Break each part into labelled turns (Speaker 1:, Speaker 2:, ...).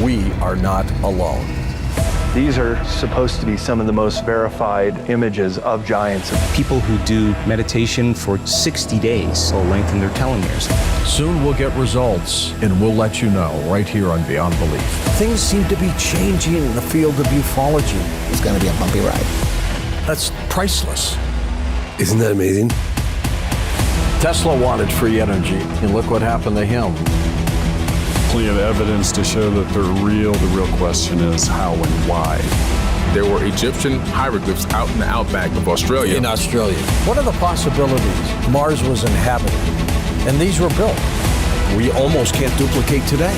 Speaker 1: We are not alone.
Speaker 2: These are supposed to be some of the most verified images of giants.
Speaker 3: People who do meditation for 60 days will lengthen their telomeres.
Speaker 1: Soon we'll get results, and we'll let you know right here on Beyond Belief. Things seem to be changing in the field of ufology.
Speaker 4: It's going to be a bumpy ride.
Speaker 1: That's priceless.
Speaker 4: Isn't that amazing?
Speaker 1: Tesla wanted free energy, and look what happened to him.
Speaker 5: Plenty of evidence to show that they're real. The real question is how and why.
Speaker 6: There were Egyptian hieroglyphs out in the outback of Australia.
Speaker 1: In Australia. What are the possibilities? Mars was inhabited, and these were built. We almost can't duplicate today.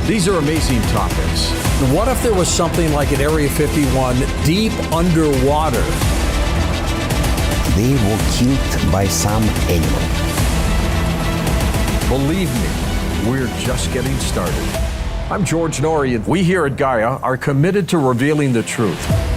Speaker 1: These are amazing topics. What if there was something like at Area 51 deep underwater?
Speaker 4: They were killed by some animal.
Speaker 1: Believe me, we're just getting started. I'm George Norrie, and we here at Gaia are committed to revealing the truth.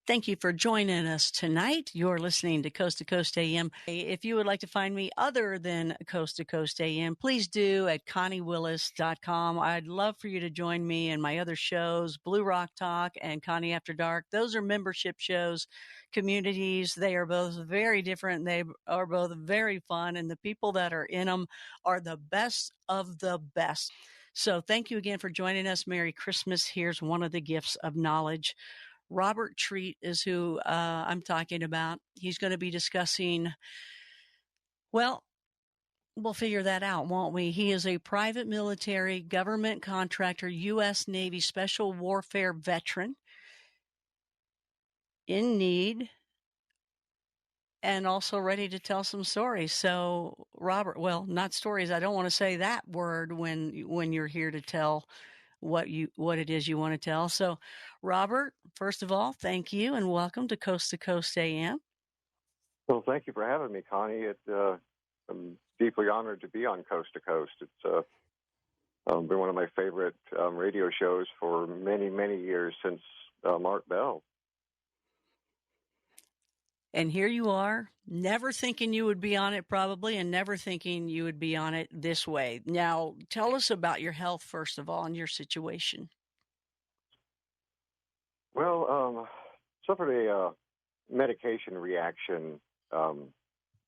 Speaker 7: Thank you for joining us tonight. You're listening to Coast AM. If you would like to find me other than Coast to Coast AM, please do at ConnieWillis.com. I'd love for you to join me in my other shows, Blue Rock Talk and Connie After Dark. Those are membership shows, communities. They are both very different. They are both very fun, and the people that are in them are the best of the best. So thank you again for joining us. Merry Christmas. Here's one of the gifts of knowledge. Robert Treat is who I'm talking about. He's going to be discussing, well, we'll figure that out, won't we? He is a private military government contractor, U.S. Navy special warfare veteran in need and also ready to tell some stories. So, Robert, well, not stories. I don't want to say that word when you're here to tell what it is you want to tell. So, Robert, first of all, thank you and welcome to Coast AM.
Speaker 8: Well, thank you for having me, Connie. I'm deeply honored to be on Coast to Coast. It's been one of my favorite radio shows for many, many years since Mark Bell.
Speaker 7: And here you are, never thinking you would be on it probably, and never thinking you would be on it this way. Now, tell us about your health, first of all, and your situation.
Speaker 8: Well, suffered a medication reaction to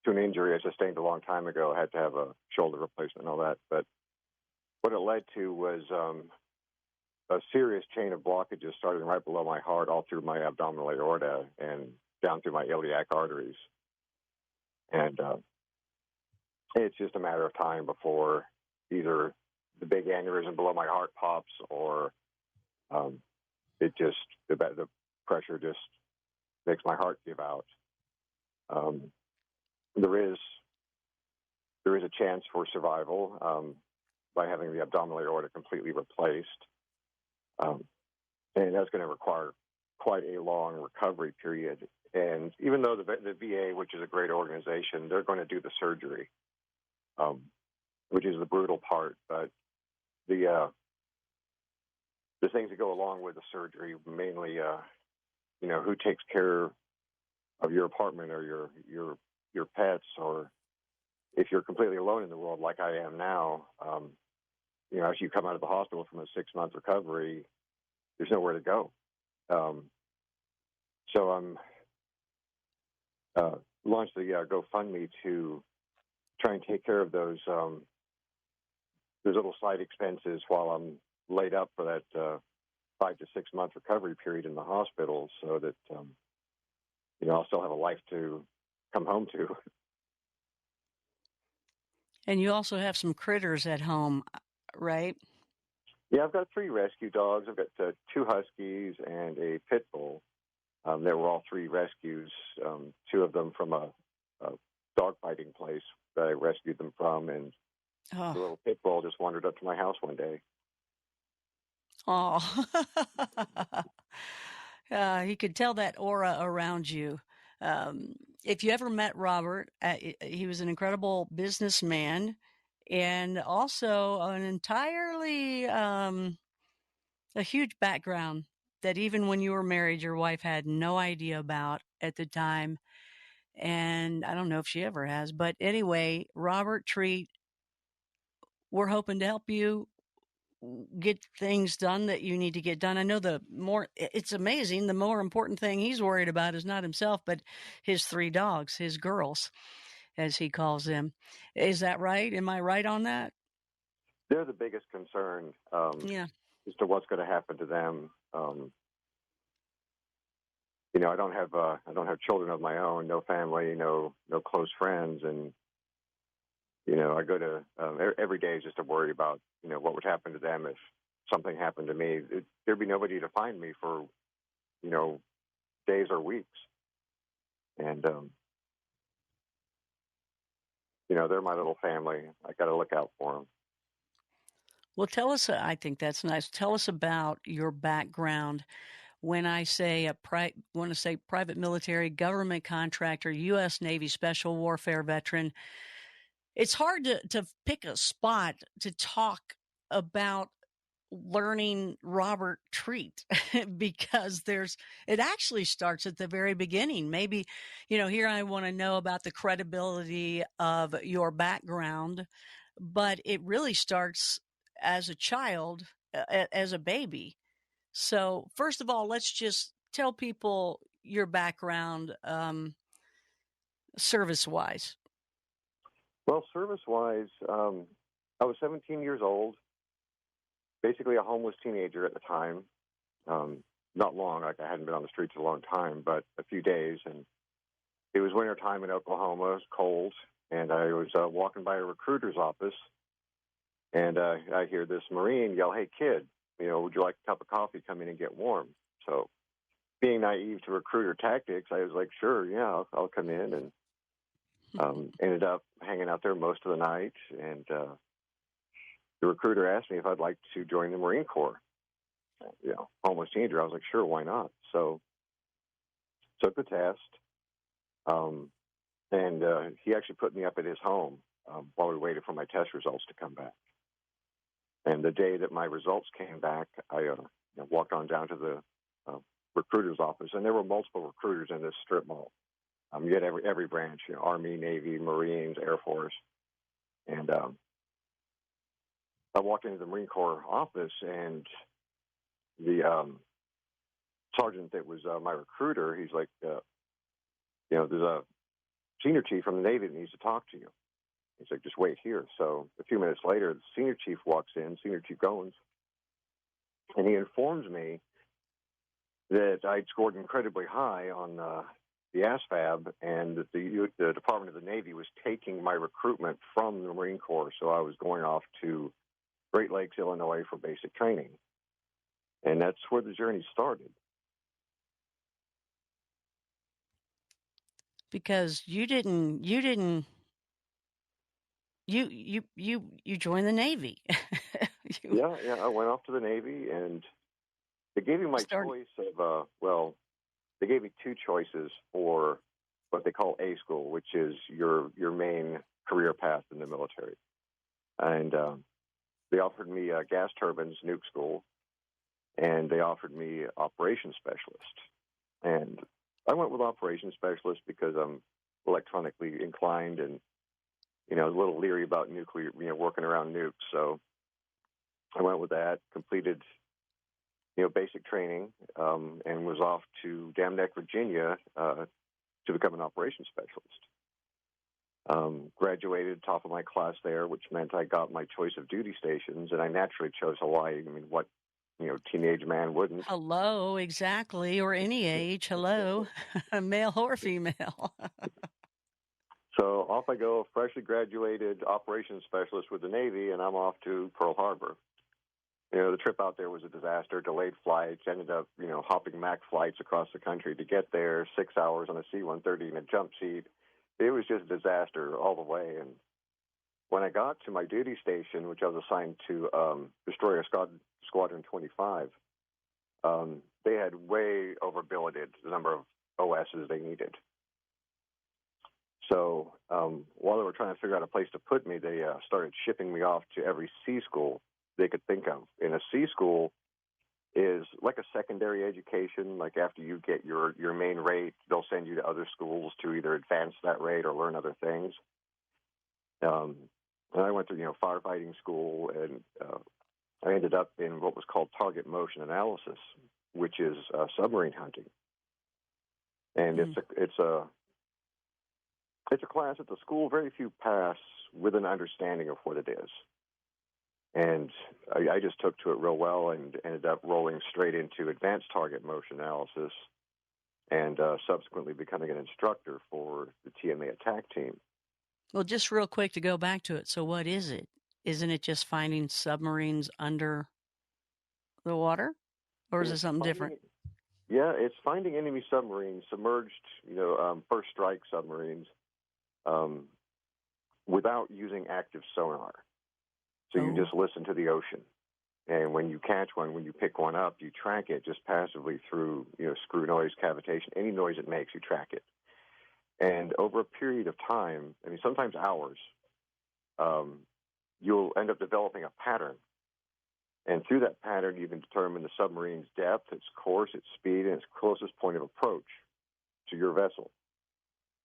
Speaker 8: an injury I sustained a long time ago. I had to have a shoulder replacement and all that. But what it led to was a serious chain of blockages starting right below my heart, all through my abdominal aorta and down through my iliac arteries. And it's just a matter of time before either the big aneurysm below my heart pops or the pressure just makes my heart give out. There is a chance for survival by having the abdominal aorta completely replaced. And that's going to require quite a long recovery period. And even though the VA, which is a great organization, they're going to do the surgery, which is the brutal part. But the things that go along with the surgery, mainly, who takes care of your apartment or your pets, or if you're completely alone in the world like I am now, as you come out of the hospital from a 6-month recovery, there's nowhere to go. So I'm launched the GoFundMe to try and take care of those little slight expenses while I'm laid up for that 5 to 6 month recovery period in the hospital, so that I'll still have a life to come home to.
Speaker 7: And you also have some critters at home, right?
Speaker 8: Yeah, I've got 3 rescue dogs. I've got 2 huskies and a pit bull. They were all 3 rescues, 2 of them from a dog fighting place that I rescued them from, and the little pit bull just wandered up to my house one day.
Speaker 7: Oh, you could tell that aura around you. If you ever met Robert, he was an incredible businessman and also an entirely, a huge background that even when you were married, your wife had no idea about at the time. And I don't know if she ever has, but anyway, Robert Treat, we're hoping to help you get things done that you need to get done. I know it's amazing. The more important thing he's worried about is not himself, but his 3 dogs, his girls, as he calls them. Is that right? Am I right on that?
Speaker 8: They're the biggest concern
Speaker 7: Yeah.
Speaker 8: as to what's going to happen to them. I don't have children of my own, no family, no close friends, and I go to every day is just a worry about what would happen to them if something happened to me. There'd be nobody to find me for days or weeks, and they're my little family. I got to look out for them.
Speaker 7: Well, tell us, I think that's nice. Tell us about your background. When I say private military, government contractor, U.S. Navy special warfare veteran, it's hard to pick a spot to talk about learning Robert Treat because it actually starts at the very beginning. Maybe, here I want to know about the credibility of your background, but it really starts as a child, as a baby. So first of all, let's just tell people your background, service-wise.
Speaker 8: Well, service-wise, I was 17 years old, basically a homeless teenager at the time. Not long, like I hadn't been on the streets a long time, but a few days. And it was wintertime in Oklahoma. It was cold, and I was walking by a recruiter's office, and I hear this Marine yell, "Hey, kid, would you like a cup of coffee? Come in and get warm." So being naive to recruiter tactics, I was like, sure, yeah, I'll come in, and ended up hanging out there most of the night. And the recruiter asked me if I'd like to join the Marine Corps. Homeless teenager. I was like, sure, why not? So took the test, and he actually put me up at his home while we waited for my test results to come back. And the day that my results came back, I walked on down to the recruiter's office, and there were multiple recruiters in this strip mall. You had every branch, Army, Navy, Marines, Air Force. And I walked into the Marine Corps office, and the sergeant that was my recruiter, he's like, there's a senior chief from the Navy that needs to talk to you. He's like, just wait here. So a few minutes later, the senior chief walks in, Senior Chief Goins, and he informs me that I'd scored incredibly high on the ASVAB, and that the Department of the Navy was taking my recruitment from the Marine Corps, so I was going off to Great Lakes, Illinois for basic training. And that's where the journey started.
Speaker 7: Because you joined the Navy.
Speaker 8: Yeah, I went off to the Navy, and they gave me my choice of, they gave me 2 choices for what they call A school, which is your main career path in the military. And they offered me gas turbines, nuke school, and they offered me operations specialist. And I went with operations specialist because I'm electronically inclined, and a little leery about nuclear, working around nukes. So I went with that, completed, basic training, and was off to Dam Neck, Virginia, to become an operations specialist. Graduated top of my class there, which meant I got my choice of duty stations, and I naturally chose Hawaii. I mean, what, teenage man wouldn't?
Speaker 7: Hello, exactly, or any age. Hello, male or female.
Speaker 8: So off I go, freshly graduated operations specialist with the Navy, and I'm off to Pearl Harbor. The trip out there was a disaster, delayed flights, ended up, hopping MAC flights across the country to get there, 6 hours on a C-130 in a jump seat. It was just a disaster all the way. And when I got to my duty station, which I was assigned to Destroyer Squadron 25, they had way overbilleted the number of OSs they needed. So while they were trying to figure out a place to put me, they started shipping me off to every C school they could think of. In a C school, is like a secondary education. Like after you get your main rate, they'll send you to other schools to either advance that rate or learn other things. And I went through, firefighting school, and I ended up in what was called target motion analysis, which is submarine hunting. And it's a class at the school very few pass with an understanding of what it is. And I just took to it real well and ended up rolling straight into advanced target motion analysis and subsequently becoming an instructor for the TMA attack team.
Speaker 7: Well, just real quick to go back to it. So what is it? Isn't it just finding submarines under the water? Or is it something different?
Speaker 8: Yeah, it's finding enemy submarines, submerged, first strike submarines, without using active sonar. So you just listen to the ocean. And when you catch one, when you pick one up, you track it just passively through, screw noise, cavitation, any noise it makes, you track it. And over a period of time, sometimes hours, you'll end up developing a pattern. And through that pattern, you can determine the submarine's depth, its course, its speed, and its closest point of approach to your vessel.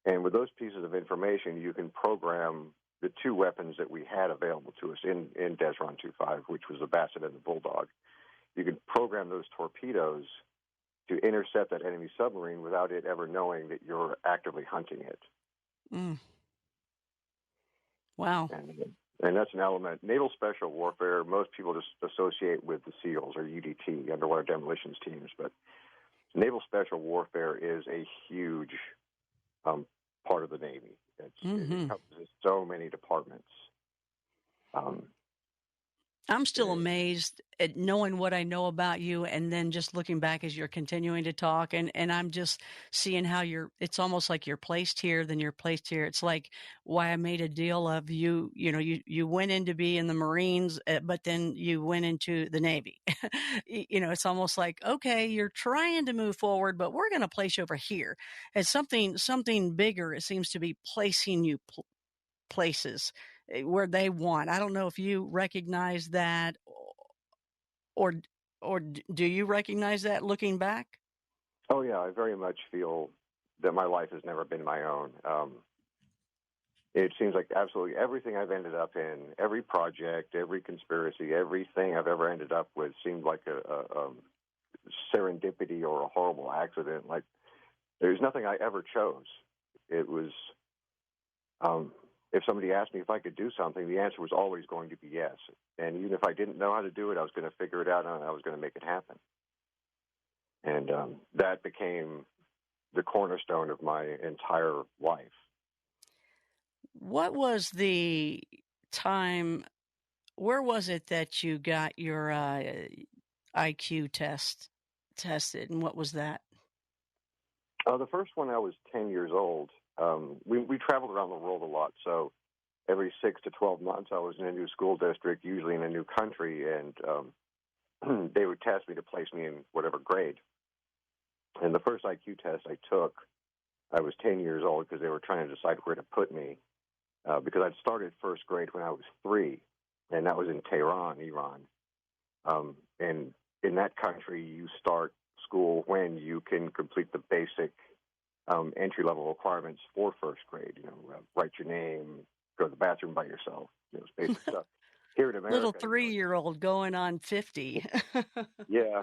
Speaker 8: And with those pieces of information, you can program the two weapons that we had available to us in Desron 2.5, which was the Basset and the Bulldog. You can program those torpedoes to intercept that enemy submarine without it ever knowing that you're actively hunting it.
Speaker 7: Mm. Wow.
Speaker 8: And that's an element. Naval Special Warfare, most people just associate with the SEALs or UDT, Underwater Demolitions Teams, but Naval Special Warfare is a huge part of the Navy. It encompasses so many departments.
Speaker 7: I'm still amazed at knowing what I know about you, and then just looking back as you're continuing to talk, and I'm just seeing how it's almost like you're placed here, then you're placed here. It's like why I made a deal of you went in to be in the Marines, but then you went into the Navy. It's almost like, okay, you're trying to move forward, but we're going to place you over here. It's something bigger. It seems to be placing you places where they want. I don't know if you recognize that, or do you recognize that looking back?
Speaker 8: Oh yeah, I very much feel that my life has never been my own. It seems like absolutely everything I've ended up in, every project, every conspiracy, everything I've ever ended up with seemed like a serendipity or a horrible accident. Like there's nothing I ever chose. It was if somebody asked me if I could do something, the answer was always going to be yes. And even if I didn't know how to do it, I was going to figure it out and I was going to make it happen. And that became the cornerstone of my entire life.
Speaker 7: What was the time, where was it that you got your IQ tested, and what was that?
Speaker 8: The first one, I was 10 years old. We traveled around the world a lot, so every 6 to 12 months I was in a new school district, usually in a new country, and they would test me to place me in whatever grade. And the first IQ test I took, I was 10 years old because they were trying to decide where to put me, because I'd started first grade when I was 3, and that was in Tehran, Iran. And in that country, you start school when you can complete the basic entry-level requirements for first grade. Write your name, go to the bathroom by yourself. It's basic stuff. Here in America,
Speaker 7: Little 3-year-old going on 50.
Speaker 8: Yeah.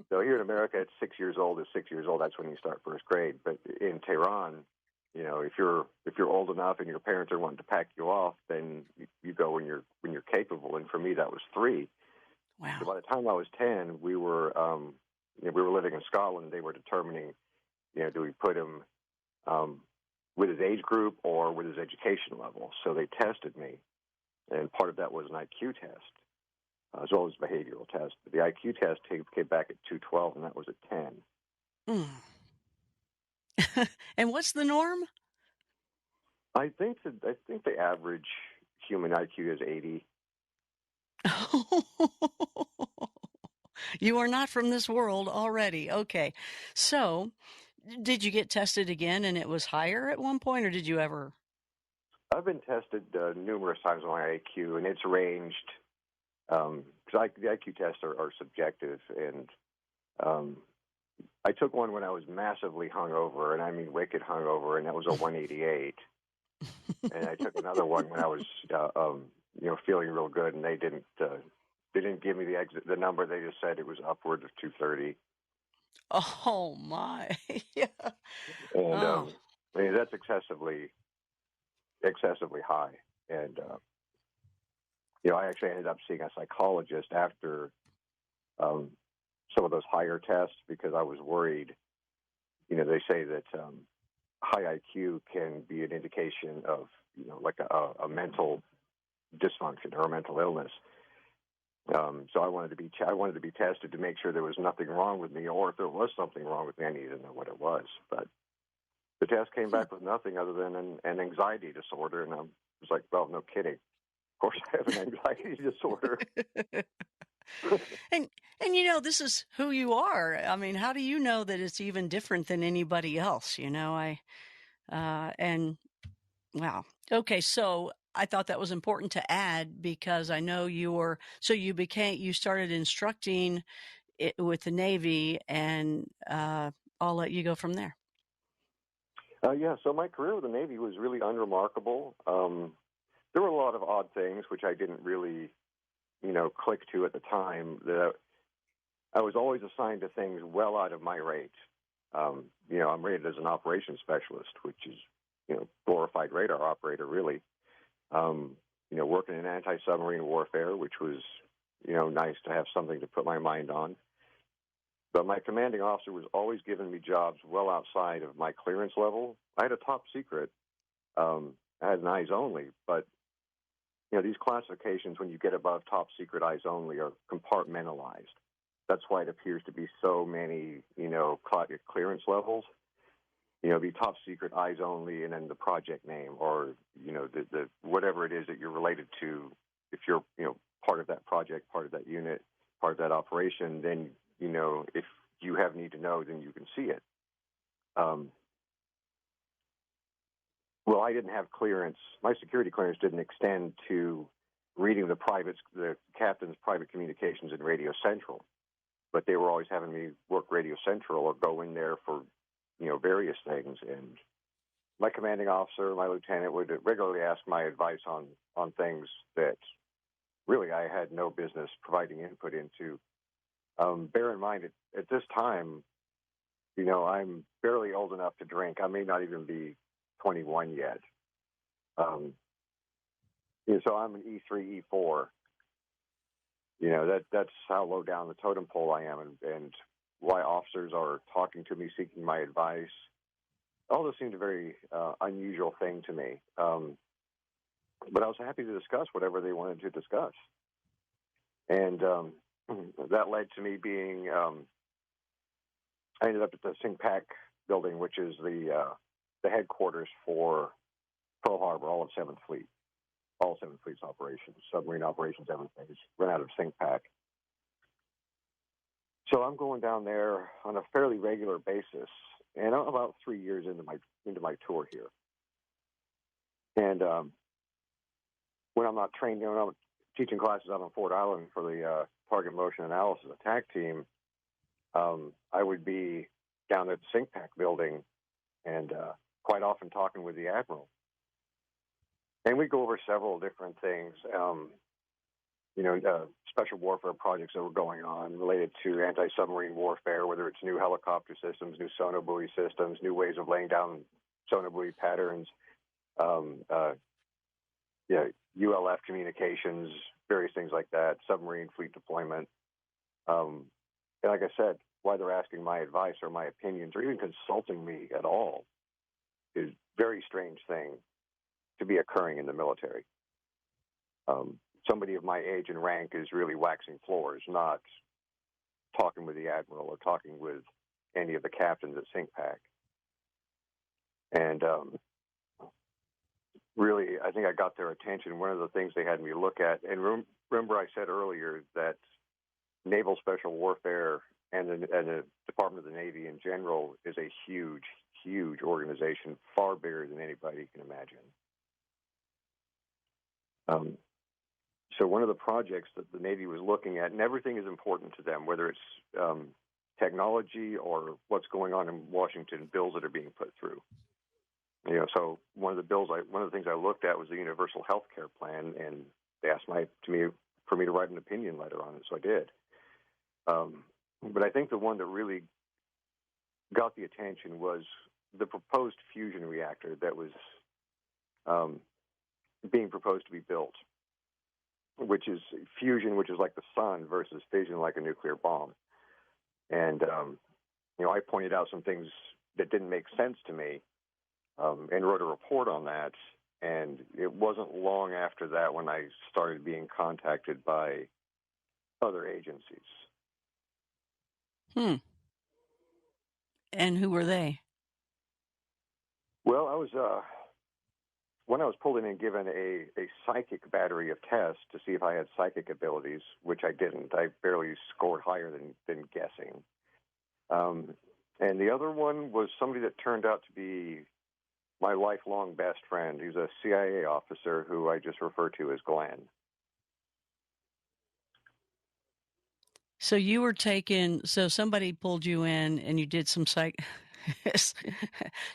Speaker 8: So here in America, at 6 years old, that's when you start first grade. But in Tehran, if you're old enough and your parents are wanting to pack you off, then you go when you're capable. And for me, that was 3.
Speaker 7: Wow.
Speaker 8: So by the time I was 10, we were living in Scotland. They were determining, do we put him with his age group or with his education level? So they tested me, and part of that was an IQ test, as well as a behavioral test. But the IQ test came back at 212, and that was at 10.
Speaker 7: And what's the norm?
Speaker 8: I think the average human IQ is 80.
Speaker 7: You are not from this world already. Okay. So did you get tested again and it was higher at one point, or did you ever?
Speaker 8: I've been tested numerous times on my IQ, and it's ranged because the IQ tests are subjective, and I took one when I was massively hungover, and I mean wicked hungover, and that was a 188. And I took another one when I was, feeling real good, and they didn't give me the number. They just said it was upwards of 230.
Speaker 7: Oh my. Yeah.
Speaker 8: And
Speaker 7: Oh.
Speaker 8: I mean, that's excessively high. And I actually ended up seeing a psychologist after some of those higher tests because I was worried. They say that high IQ can be an indication of, like a mental dysfunction or a mental illness. So I wanted to be tested to make sure there was nothing wrong with me, or if there was something wrong with me, I needed to know what it was. But the test came back with nothing other than an anxiety disorder, and I was like, well, no kidding. Of course, I have an anxiety disorder.
Speaker 7: and this is who you are. I mean, how do you know that it's even different than anybody else? And wow. Okay, so I thought that was important to add because I know you started instructing with the Navy, and I'll let you go from there.
Speaker 8: So my career with the Navy was really unremarkable. There were a lot of odd things which I didn't really, click to at the time. That I was always assigned to things well out of my rate. I'm rated as an operations specialist, which is, glorified radar operator, really. Working in anti-submarine warfare, which was, nice to have something to put my mind on. But my commanding officer was always giving me jobs well outside of my clearance level. I had a top secret. I had an eyes only, but these classifications, when you get above top secret eyes only, are compartmentalized. That's why it appears to be so many, clearance levels. Be top secret eyes only, and then the project name, or the whatever it is that you're related to. If you're part of that project, part of that unit, part of that operation, then if you have need to know, then you can see it. Well, I didn't have clearance. My security clearance didn't extend to reading the captain's private communications in Radio Central, but they were always having me work Radio Central or go in there for, various things. And my commanding officer, my lieutenant, would regularly ask my advice on things that really I had no business providing input into. Bear in mind, at this time, I'm barely old enough to drink. I may not even be 21 yet. So I'm an E3, E4. That's how low down the totem pole I am, and why officers are talking to me, seeking my advice. All this seemed a very unusual thing to me. But I was happy to discuss whatever they wanted to discuss. And that led to me being, I ended up at the SINCPAC building, which is the headquarters for Pearl Harbor, all of 7th Fleet. All 7th Fleet's operations, submarine operations, everything is run out of SINCPAC. So I'm going down there on a fairly regular basis, and I'm about 3 years into my tour here. And when I'm not trained, when I'm teaching classes out on Fort Island for the target motion analysis attack team, I would be down at the SINCPAC building and quite often talking with the admiral. And we go over several different things, special warfare projects that were going on related to anti-submarine warfare, whether it's new helicopter systems, new sonobuoy systems, new ways of laying down sonobuoy patterns, ULF communications, various things like that, submarine fleet deployment. And like I said, why they're asking my advice or my opinions or even consulting me at all is a very strange thing to be occurring in the military. Somebody of my age and rank is really waxing floors, not talking with the admiral or talking with any of the captains at SINCPAC. And really, I think I got their attention. One of the things they had me look at, and remember I said earlier that Naval Special Warfare and the Department of the Navy in general is a huge, huge organization, far bigger than anybody can imagine. So one of the projects that the Navy was looking at, and everything is important to them, whether it's technology or what's going on in Washington, bills that are being put through. So one of the things I looked at was the Universal Health Care Plan, and they asked for me to write an opinion letter on it, so I did. But I think the one that really got the attention was the proposed fusion reactor that was being proposed to be built, which is fusion, which is like the sun, versus fission, like a nuclear bomb. And I pointed out some things that didn't make sense to me, and wrote a report on that. And it wasn't long after that when I started being contacted by other agencies.
Speaker 7: And who were they?
Speaker 8: Well, when I was pulled in and given a psychic battery of tests to see if I had psychic abilities, which I didn't. I barely scored higher than guessing. And the other one was somebody that turned out to be my lifelong best friend. He's a CIA officer who I just refer to as Glenn.
Speaker 7: So you were so somebody pulled you in and you did some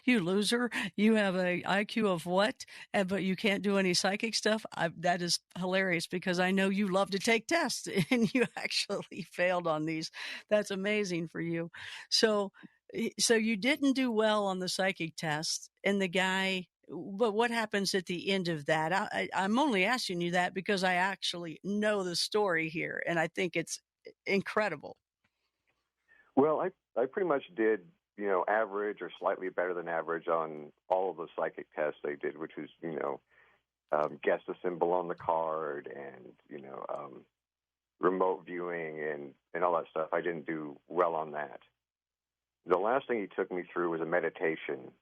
Speaker 7: you loser. You have a IQ of what? But you can't do any psychic stuff. That is hilarious because I know you love to take tests and you actually failed on these. That's amazing for you. So you didn't do well on the psychic test, and but what happens at the end of that? I'm only asking you that because I actually know the story here, and I think it's incredible.
Speaker 8: Well, I pretty much did, average or slightly better than average on all of the psychic tests they did, which was, guess the symbol on the card and, remote viewing and all that stuff. I didn't do well on that. The last thing he took me through was a meditation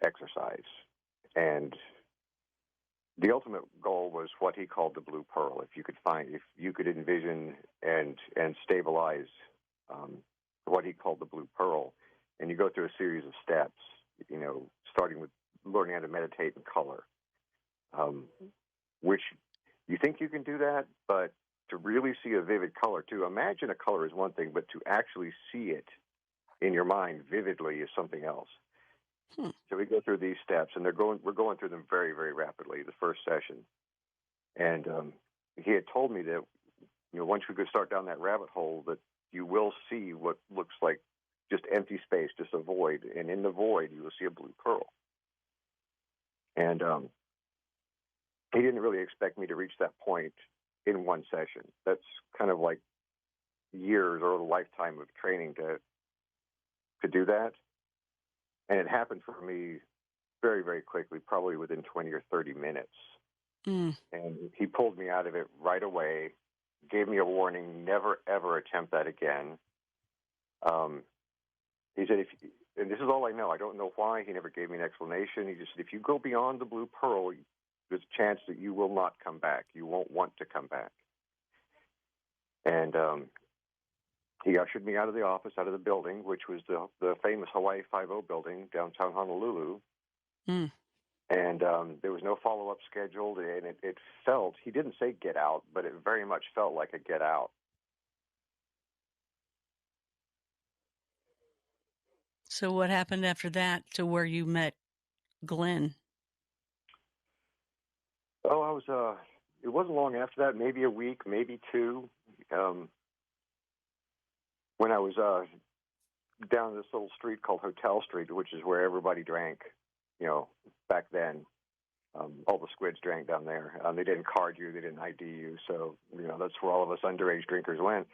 Speaker 8: exercise. And the ultimate goal was what he called the blue pearl. If you could envision and stabilize what he called the blue pearl, and you go through a series of steps, starting with learning how to meditate in color, which you think you can do that, but to really see a vivid color, to imagine a color is one thing, but to actually see it in your mind vividly is something else. So we go through these steps, and we're going through them very, very rapidly, the first session. And he had told me that, once we could start down that rabbit hole, that you will see what looks like just empty space, just a void. And in the void, you will see a blue pearl. And he didn't really expect me to reach that point in one session. That's kind of like years or a lifetime of training to do that. And it happened for me very, very quickly, probably within 20 or 30 minutes. And he pulled me out of it right away, gave me a warning, never, ever attempt that again. He said, and this is all I know, I don't know why, he never gave me an explanation. He just said, if you go beyond the blue pearl, there's a chance that you will not come back. You won't want to come back. And he ushered me out of the office, out of the building, which was the famous Hawaii 5-0 building downtown Honolulu. And there was no follow-up scheduled, and it felt, he didn't say get out, but it very much felt like a get out.
Speaker 7: So what happened after that to where you met Glenn?
Speaker 8: Oh, it wasn't long after that, maybe a week, maybe two. When I was down this little street called Hotel Street, which is where everybody drank, back then. All the squids drank down there. They didn't card you, they didn't ID you, so that's where all of us underage drinkers went.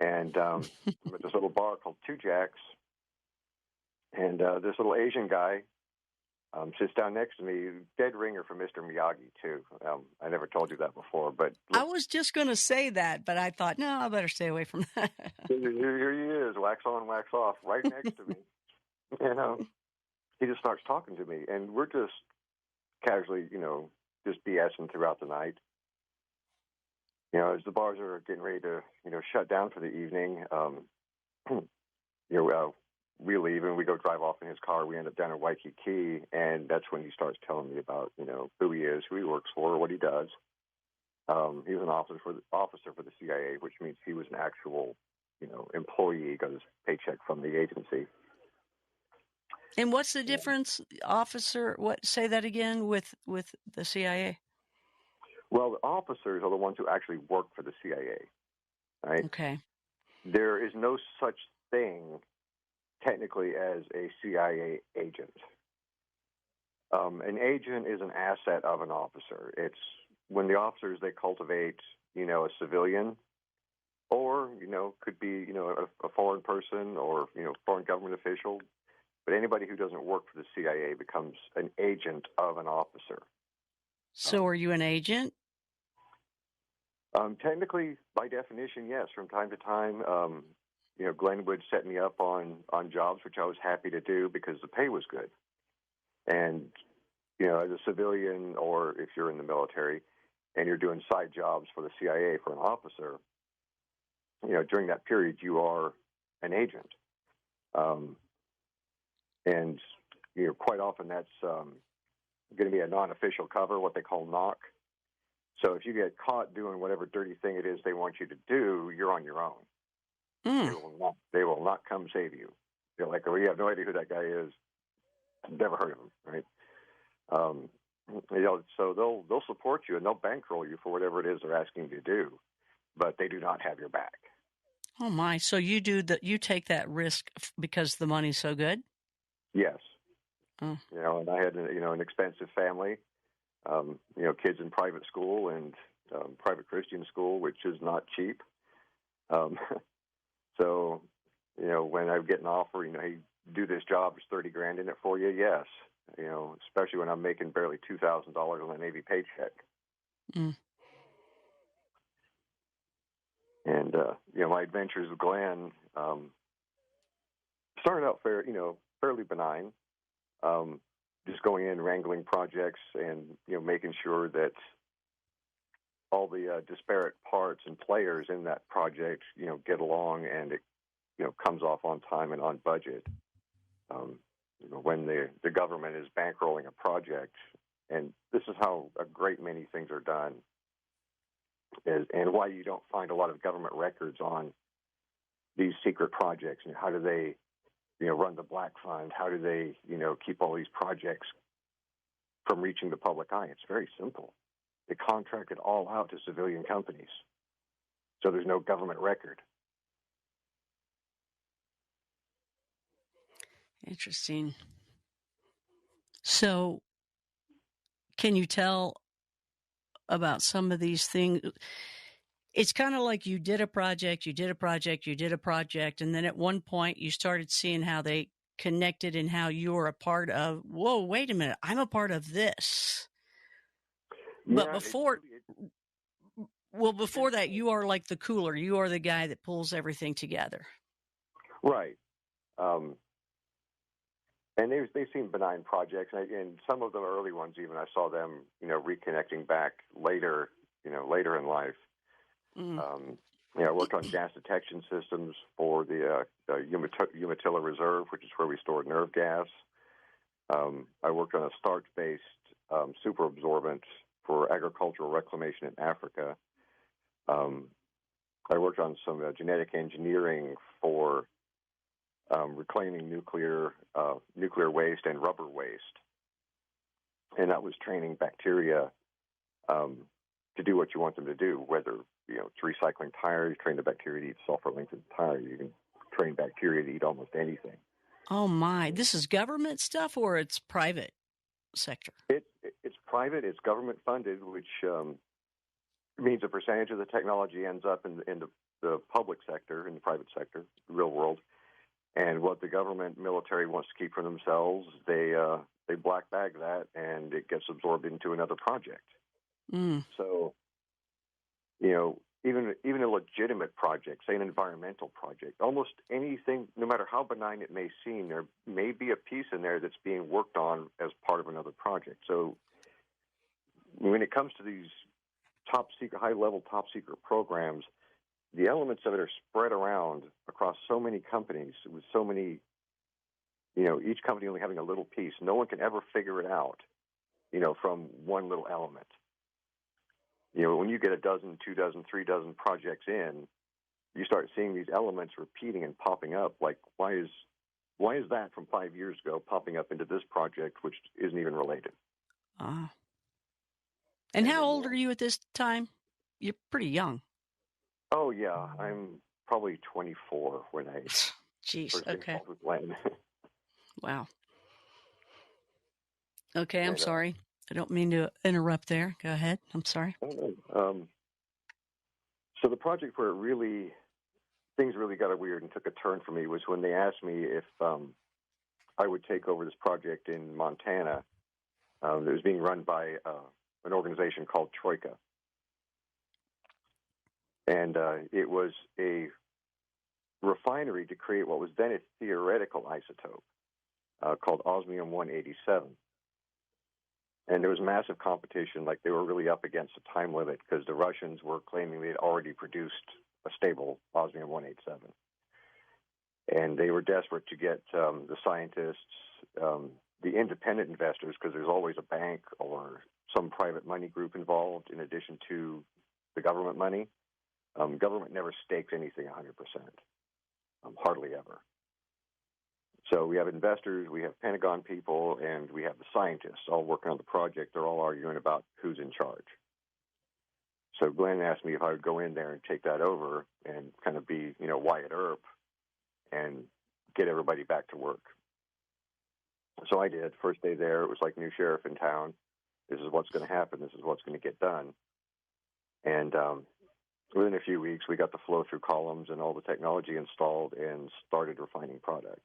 Speaker 8: And I'm at this little bar called Two Jacks, and this little Asian guy sits down next to me, dead ringer for Mr. Miyagi, too. I never told you that before, but...
Speaker 7: I was just going to say that, but I thought, no, I better stay away from that.
Speaker 8: Here he is, wax on, wax off, right next to me. He just starts talking to me, and we're just casually, just BSing throughout the night. As the bars are getting ready to, shut down for the evening, we leave and we go drive off in his car. We end up down at Waikiki, and that's when he starts telling me about, who he is, who he works for, what he does. He was an officer for the CIA, which means he was an actual, employee, got his paycheck from the agency.
Speaker 7: And what's the difference, officer? What? Say that again with the CIA.
Speaker 8: Well, the officers are the ones who actually work for the CIA, right?
Speaker 7: Okay.
Speaker 8: There is no such thing technically as a CIA agent. An agent is an asset of an officer. It's when the officers, they cultivate, a civilian, or, could be, a foreign person or, foreign government official. But anybody who doesn't work for the CIA becomes an agent of an officer.
Speaker 7: So are you an agent?
Speaker 8: Technically, by definition, yes. From time to time, Glenn would set me up on jobs, which I was happy to do because the pay was good. And, as a civilian, or if you're in the military and you're doing side jobs for the CIA for an officer, during that period, you are an agent. And, quite often that's going to be a non-official cover, what they call knock. So if you get caught doing whatever dirty thing it is they want you to do, you're on your own. They will not come save you. They're like, oh, you have no idea who that guy is. Never heard of him, right? So they'll support you and they'll bankroll you for whatever it is they're asking you to do, but they do not have your back.
Speaker 7: Oh my! So you take that risk because the money's so good?
Speaker 8: Yes.
Speaker 7: Oh.
Speaker 8: And I had an expensive family, kids in private school and private Christian school, which is not cheap. So, when I get an offer, hey, do this job, there's $30,000 in it for you. Yes. Especially when I'm making barely $2,000 on a Navy paycheck.
Speaker 7: Mm.
Speaker 8: And, my adventures with Glenn started out fairly benign. Just going in, wrangling projects and, making sure that all the disparate parts and players in that project, get along and it, comes off on time and on budget. When the government is bankrolling a project, and this is how a great many things are done, and why you don't find a lot of government records on these secret projects. How do they, run the black fund? How do they, keep all these projects from reaching the public eye? It's very simple. They contract it all out to civilian companies, so there's no government record.
Speaker 7: Interesting. So, can you tell about some of these things? It's kind of like you did a project, and then at one point you started seeing how they connected and how you were a part of, whoa, wait a minute, I'm a part of this. But before that, you are like the cooler. You are the guy that pulls everything together.
Speaker 8: Right. And they seem benign projects, and some of the early ones, even I saw them, reconnecting back later in life. I worked on gas detection systems for the Umatilla Reserve, which is where we stored nerve gas. I worked on a starch-based superabsorbent for agricultural reclamation in Africa. I worked on some genetic engineering for reclaiming nuclear waste and rubber waste, and that was training bacteria to do what you want them to do. Whether it's recycling tires, train the bacteria to eat sulfur-linked tire. You can train bacteria to eat almost anything.
Speaker 7: Oh my! This is government stuff, or it's private sector?
Speaker 8: It's private. It's government funded, which means a percentage of the technology ends up in the public sector, in the private sector, the real world. And what the government military wants to keep for themselves, they black bag that, and it gets absorbed into another project. So, even a legitimate project, say an environmental project, almost anything, no matter how benign it may seem, there may be a piece in there that's being worked on as part of another project. So, when it comes to these top secret, high-level top secret programs, the elements of it are spread around across so many companies with so many, each company only having a little piece. No one can ever figure it out, from one little element. when you get a dozen, 2 dozen, 3 dozen projects in, you start seeing these elements repeating and popping up. Like, why is that from 5 years ago popping up into this project, which isn't even related?
Speaker 7: And how old are you at this time? You're pretty young.
Speaker 8: Oh, yeah. I'm probably 24 when I
Speaker 7: Jeez,
Speaker 8: first
Speaker 7: okay.
Speaker 8: involved with Len.
Speaker 7: Wow. Okay, I'm sorry. I don't mean to interrupt there. Go ahead. I'm sorry.
Speaker 8: So the project where things really got weird and took a turn for me was when they asked me if I would take over this project in Montana. It was being run by an organization called Troika. And it was a refinery to create what was then a theoretical isotope called osmium-187. And there was massive competition, like they were really up against a time limit because the Russians were claiming they had already produced a stable osmium-187. And they were desperate to get the scientists, the independent investors, because there's always a bank or some private money group involved in addition to the government money. Government never stakes anything 100%, hardly ever. So we have investors, we have Pentagon people, and we have the scientists all working on the project. They're all arguing about who's in charge. So Glenn asked me if I would go in there and take that over and kind of be, Wyatt Earp and get everybody back to work. So I did. First day there, it was like new sheriff in town. This is what's going to happen. This is what's going to get done. And within a few weeks, we got the flow-through columns and all the technology installed and started refining product.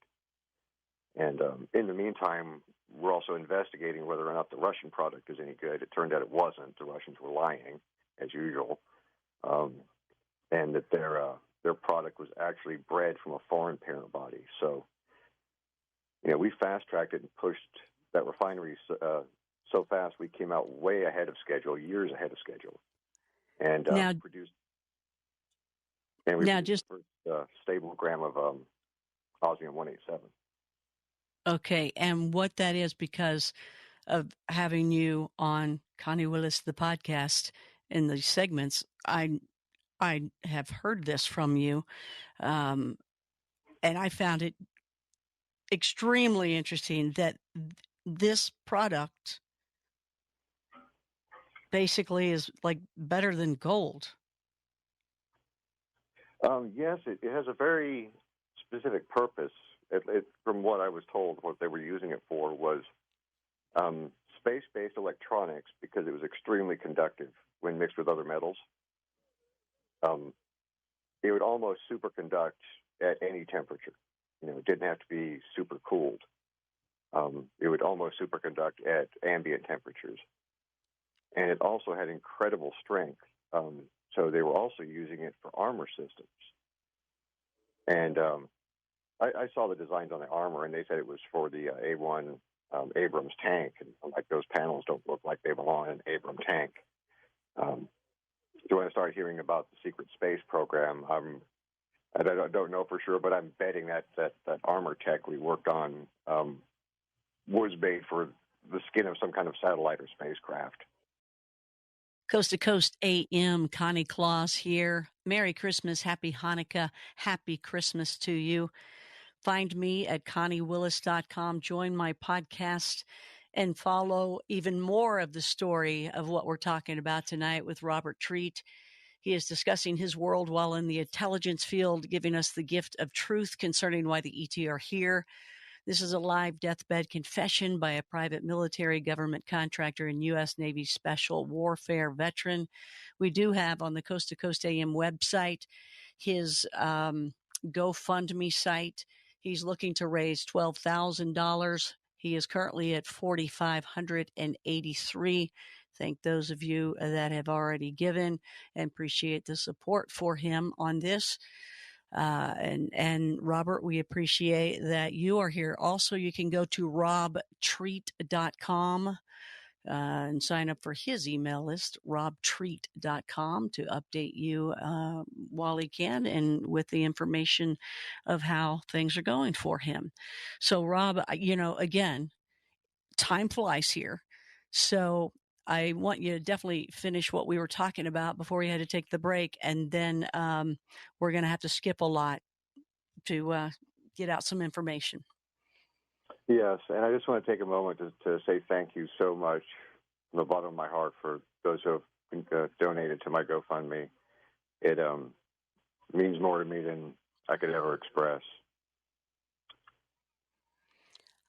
Speaker 8: And in the meantime, we're also investigating whether or not the Russian product is any good. It turned out it wasn't. The Russians were lying, as usual, and that their product was actually bred from a foreign parent body. So, we fast-tracked it and pushed that refinery so fast we came out way ahead of schedule, years ahead of schedule, and produced. And we produced the first stable gram of osmium-187.
Speaker 7: Okay, and what that is because of having you on Connie Willis, the podcast, in the segments, I have heard this from you, and I found it extremely interesting that this product basically is like better than gold.
Speaker 8: Yes, it has a very specific purpose. From what I was told, what they were using it for was space-based electronics because it was extremely conductive when mixed with other metals. It would almost superconduct at any temperature. It didn't have to be super cooled. It would almost superconduct at ambient temperatures. And it also had incredible strength. So they were also using it for armor systems. And I saw the designs on the armor, and they said it was for the A-1 Abrams tank. And like those panels don't look like they belong in an Abrams tank. So when I started hearing about the secret space program, I don't know for sure, but I'm betting that armor tech we worked on was made for the skin of some kind of satellite or spacecraft.
Speaker 7: Coast to Coast AM, Connie Claus here. Merry Christmas, Happy Hanukkah, Happy Christmas to you. Find me at ConnieWillis.com. Join my podcast and follow even more of the story of what we're talking about tonight with Robert Treat. He is discussing his world while in the intelligence field, giving us the gift of truth concerning why the ET are here. This is a live deathbed confession by a private military government contractor and U.S. Navy special warfare veteran. We do have on the Coast to Coast AM website his GoFundMe site. He's looking to raise $12,000. He is currently at $4,583. Thank those of you that have already given and appreciate the support for him on this. And Robert, we appreciate that you are here. Also, you can go to robtreat.com and sign up for his email list, robtreat.com, to update you while he can and with the information of how things are going for him. So, Rob, again, time flies here. So I want you to definitely finish what we were talking about before we had to take the break, and then we're going to have to skip a lot to get out some information.
Speaker 8: Yes, and I just want to take a moment to say thank you so much from the bottom of my heart for those who have donated to my GoFundMe. It means more to me than I could ever express.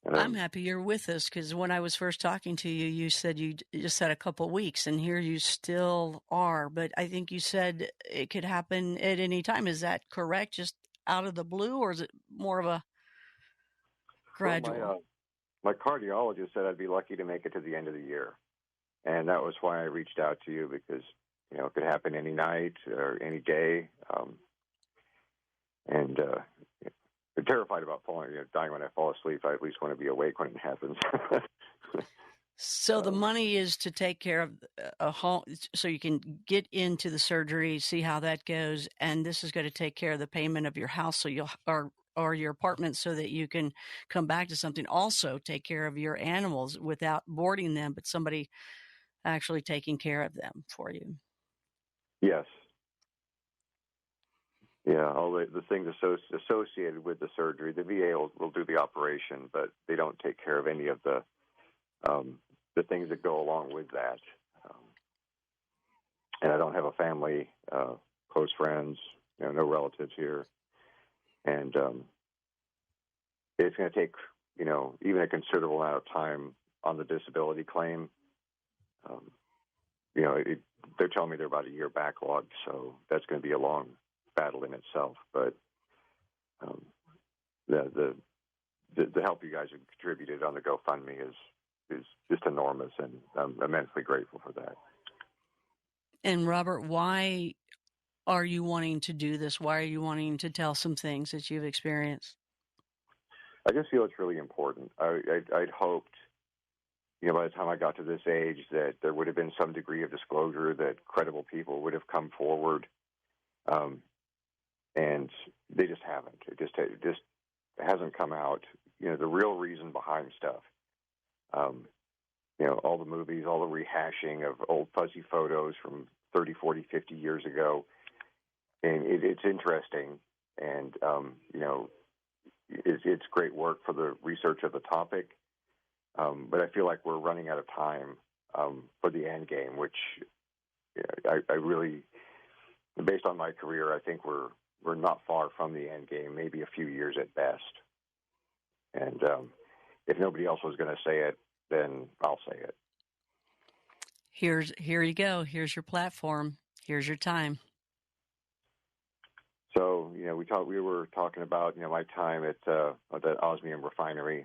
Speaker 8: And,
Speaker 7: I'm happy you're with us, because when I was first talking to you, you said you just had a couple weeks, and here you still are. But I think you said it could happen at any time. Is that correct? Just out of the blue, or is it more of a gradual?
Speaker 8: Well, my cardiologist said I'd be lucky to make it to the end of the year. And that was why I reached out to you, because, it could happen any night or any day. I'm terrified about dying when I fall asleep. I at least want to be awake when it happens.
Speaker 7: So the money is to take care of a home, so you can get into the surgery, see how that goes, and this is going to take care of the payment of your house, so or your apartment, so that you can come back to something. Also, take care of your animals without boarding them, but somebody actually taking care of them for you.
Speaker 8: Yes. Yeah, all the things associated with the surgery. The VA will do the operation, but they don't take care of any of the things that go along with that. And I don't have a family, close friends, no relatives here. And it's going to take, even a considerable amount of time on the disability claim. They're telling me they're about a year backlog, so that's going to be a long battle in itself. But the help you guys have contributed on the GoFundMe is just enormous, and I'm immensely grateful for that.
Speaker 7: And Robert, why are you wanting to do this? Why are you wanting to tell some things that you've experienced?
Speaker 8: I just feel it's really important. I'd hoped, by the time I got to this age, that there would have been some degree of disclosure, that credible people would have come forward, and they just haven't. It just hasn't come out. The real reason behind stuff. All the movies, all the rehashing of old fuzzy photos from 30, 40, 50 years ago, and it's interesting, and it's great work for the research of the topic. But I feel like we're running out of time for the end game, which I really, based on my career, I think we're not far from the end game, maybe a few years at best. And if nobody else was going to say it, then I'll say it.
Speaker 7: Here you go. Here's your platform. Here's your time.
Speaker 8: So, we were talking about, my time at the osmium refinery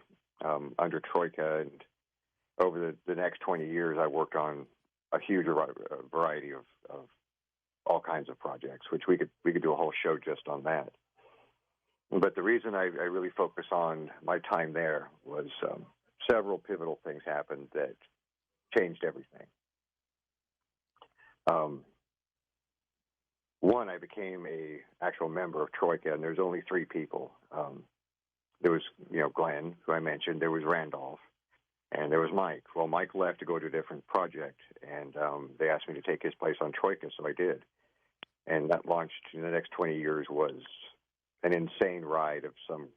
Speaker 8: under Troika, and over the next 20 years, I worked on a huge variety of all kinds of projects, which we could do a whole show just on that. But the reason I really focus on my time there was several pivotal things happened that changed everything. One, I became a actual member of Troika, and there's only 3 people. There was, Glenn, who I mentioned. There was Randolph, and there was Mike. Well, Mike left to go to a different project, and they asked me to take his place on Troika, so I did. And that launched in the next 20 years was an insane ride of some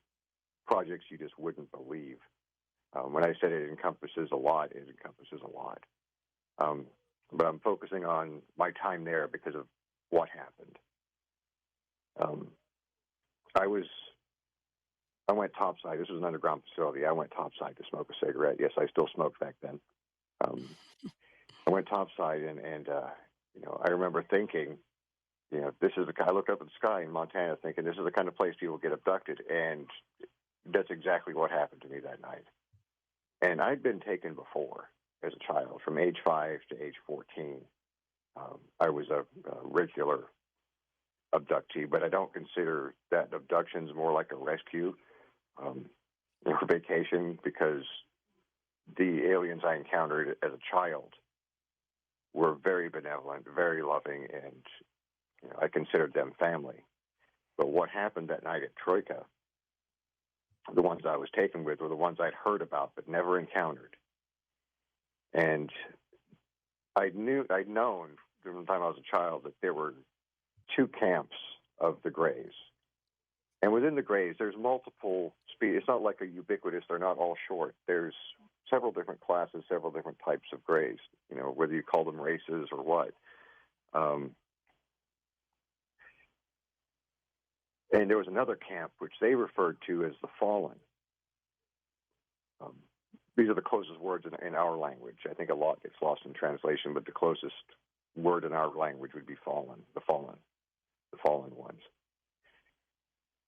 Speaker 8: projects you just wouldn't believe. When I said it encompasses a lot, it encompasses a lot. But I'm focusing on my time there because of what happened. I went topside. This was an underground facility. I went topside to smoke a cigarette. Yes, I still smoked back then. I went topside, and I remember thinking, this is I looked up at the sky in Montana thinking this is the kind of place people get abducted, and that's exactly what happened to me that night. And I'd been taken before as a child, from age 5 to age 14. I was a regular abductee, but I don't consider that abductions more like a rescue or vacation, because the aliens I encountered as a child were very benevolent, very loving, and I considered them family. But what happened that night at Troika, the ones I was taken with were the ones I'd heard about but never encountered. And I'd known from the time I was a child that there were two camps of the Greys. And within the Greys, there's multiple species. It's not like a ubiquitous, they're not all short. There's several different classes, several different types of Greys, whether you call them races or what. And there was another camp which they referred to as the Fallen. These are the closest words in our language. I think a lot gets lost in translation, but the closest word in our language would be fallen, the fallen ones.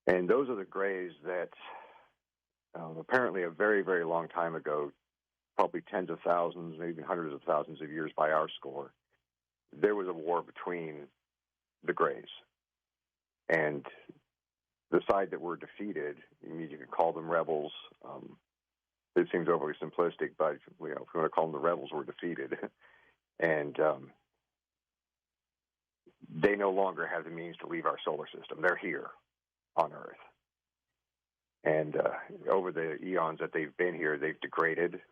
Speaker 8: And those are the Greys that apparently a very, very long time ago, probably tens of thousands, maybe even hundreds of thousands of years by our score, there was a war between the Greys. And the side that were defeated, you could call them rebels. It seems overly simplistic, but if you want to call them the rebels, were defeated. And they no longer have the means to leave our solar system. They're here on Earth. And over the eons that they've been here, they've degraded.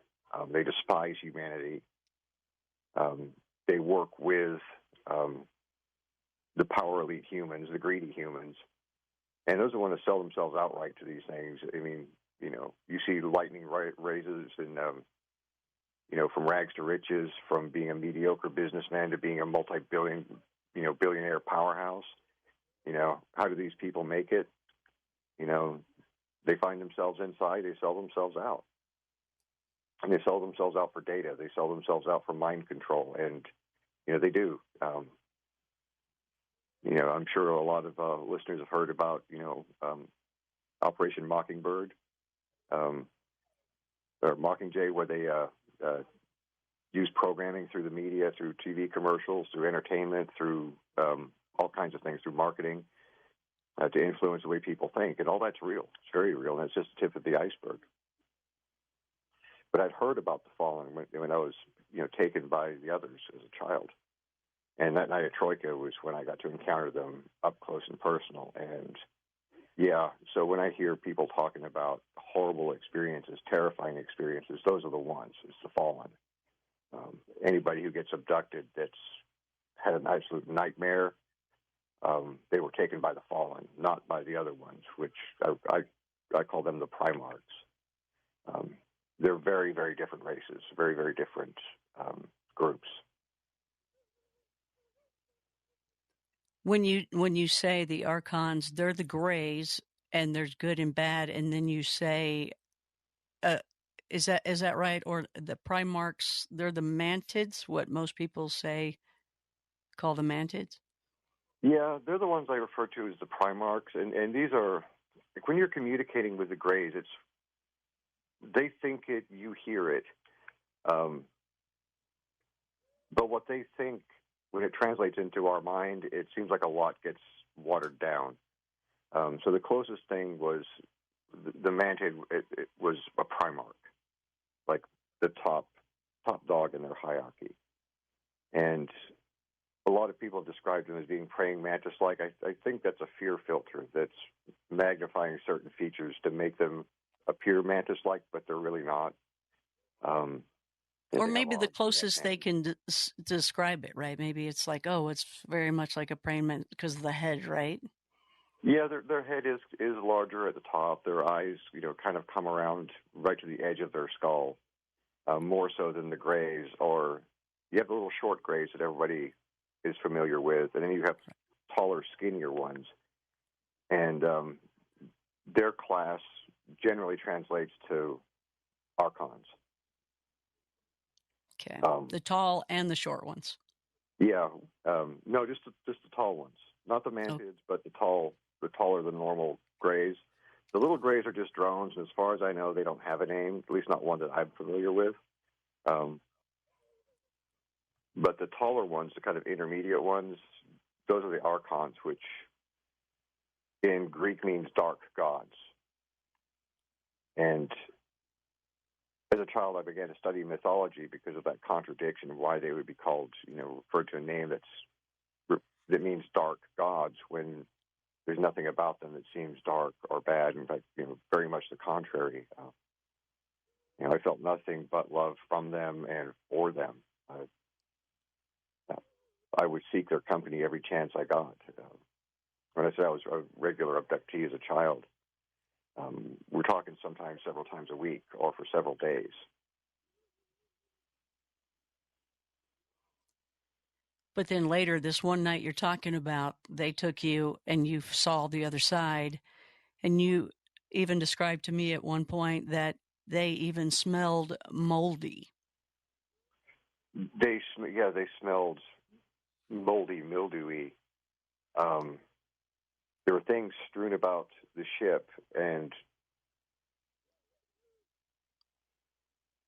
Speaker 8: They despise humanity. They work with the power elite humans, the greedy humans. And those are the ones that sell themselves outright to these things. I mean, you see lightning raises and, from rags to riches, from being a mediocre businessman to being a billionaire powerhouse. How do these people make it? They find themselves inside, they sell themselves out. And they sell themselves out for data. They sell themselves out for mind control. And, they do. I'm sure a lot of listeners have heard about, Operation Mockingbird, or Mockingjay, where they use programming through the media, through TV commercials, through entertainment, through all kinds of things, through marketing, to influence the way people think. And all that's real. It's very real, and it's just the tip of the iceberg. But I'd heard about the Fallen when I was, taken by the others as a child. And that night at Troika was when I got to encounter them up close and personal. And, so when I hear people talking about horrible experiences, terrifying experiences, those are the ones. It's the Fallen. Anybody who gets abducted that's had an absolute nightmare, they were taken by the Fallen, not by the other ones, which I call them the Primarchs. They're very, very different races, very, very different groups.
Speaker 7: When you say the Archons, they're the Greys, and there's good and bad, and then you say, is that right? Or the Primarchs, they're the Mantids, what most people call the Mantids?
Speaker 8: Yeah, they're the ones I refer to as the Primarchs, and these are, like, when you're communicating with the Greys, they think it, you hear it, but what they think, when it translates into our mind, it seems like a lot gets watered down. So the closest thing was the Mantid. It was a Primarch, like the top dog in their hierarchy. And a lot of people have described them as being praying mantis-like. I think that's a fear filter that's magnifying certain features to make them appear mantis-like, but they're really not.
Speaker 7: Or maybe the closest they can describe it, right? Maybe it's like, it's very much like a praying mantis because of the head, right?
Speaker 8: Yeah, their head is larger at the top. Their eyes, kind of come around right to the edge of their skull, more so than the Greys. Or you have the little short Greys that everybody is familiar with, and then you have taller, skinnier ones. And their class generally translates to Archons.
Speaker 7: Okay, the tall and the short ones.
Speaker 8: Yeah, no, just the tall ones, not the Mantids, but the taller than normal Greys. The little Greys are just drones, and as far as I know, they don't have a name, at least not one that I'm familiar with. But the taller ones, the kind of intermediate ones, those are the Archons, which in Greek means dark gods. And as a child, I began to study mythology because of that contradiction, why they would be called, referred to a name that means dark gods when there's nothing about them that seems dark or bad. In fact, very much the contrary. I felt nothing but love from them and for them. I would seek their company every chance I got. When I said I was a regular abductee as a child, we're talking sometimes several times a week or for several days.
Speaker 7: But then later, this one night you're talking about, they took you and you saw the other side. And you even described to me at one point that they even smelled moldy.
Speaker 8: They smelled moldy, mildewy. There were things strewn about the ship, and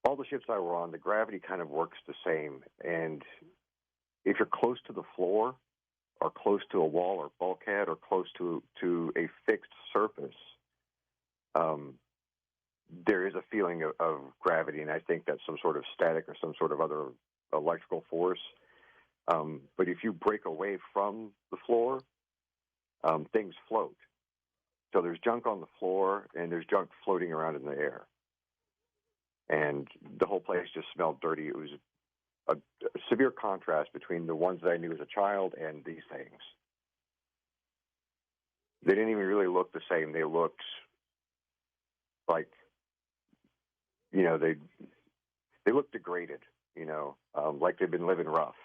Speaker 8: all the ships I were on, the gravity kind of works the same. And if you're close to the floor, or close to a wall or bulkhead, or close to a fixed surface, there is a feeling of gravity, and I think that's some sort of static or some sort of other electrical force. But if you break away from the floor, things float. So there's junk on the floor, and there's junk floating around in the air. And the whole place just smelled dirty. It was a severe contrast between the ones that I knew as a child and these things. They didn't even really look the same. They looked like, they looked degraded, like they've been living rough.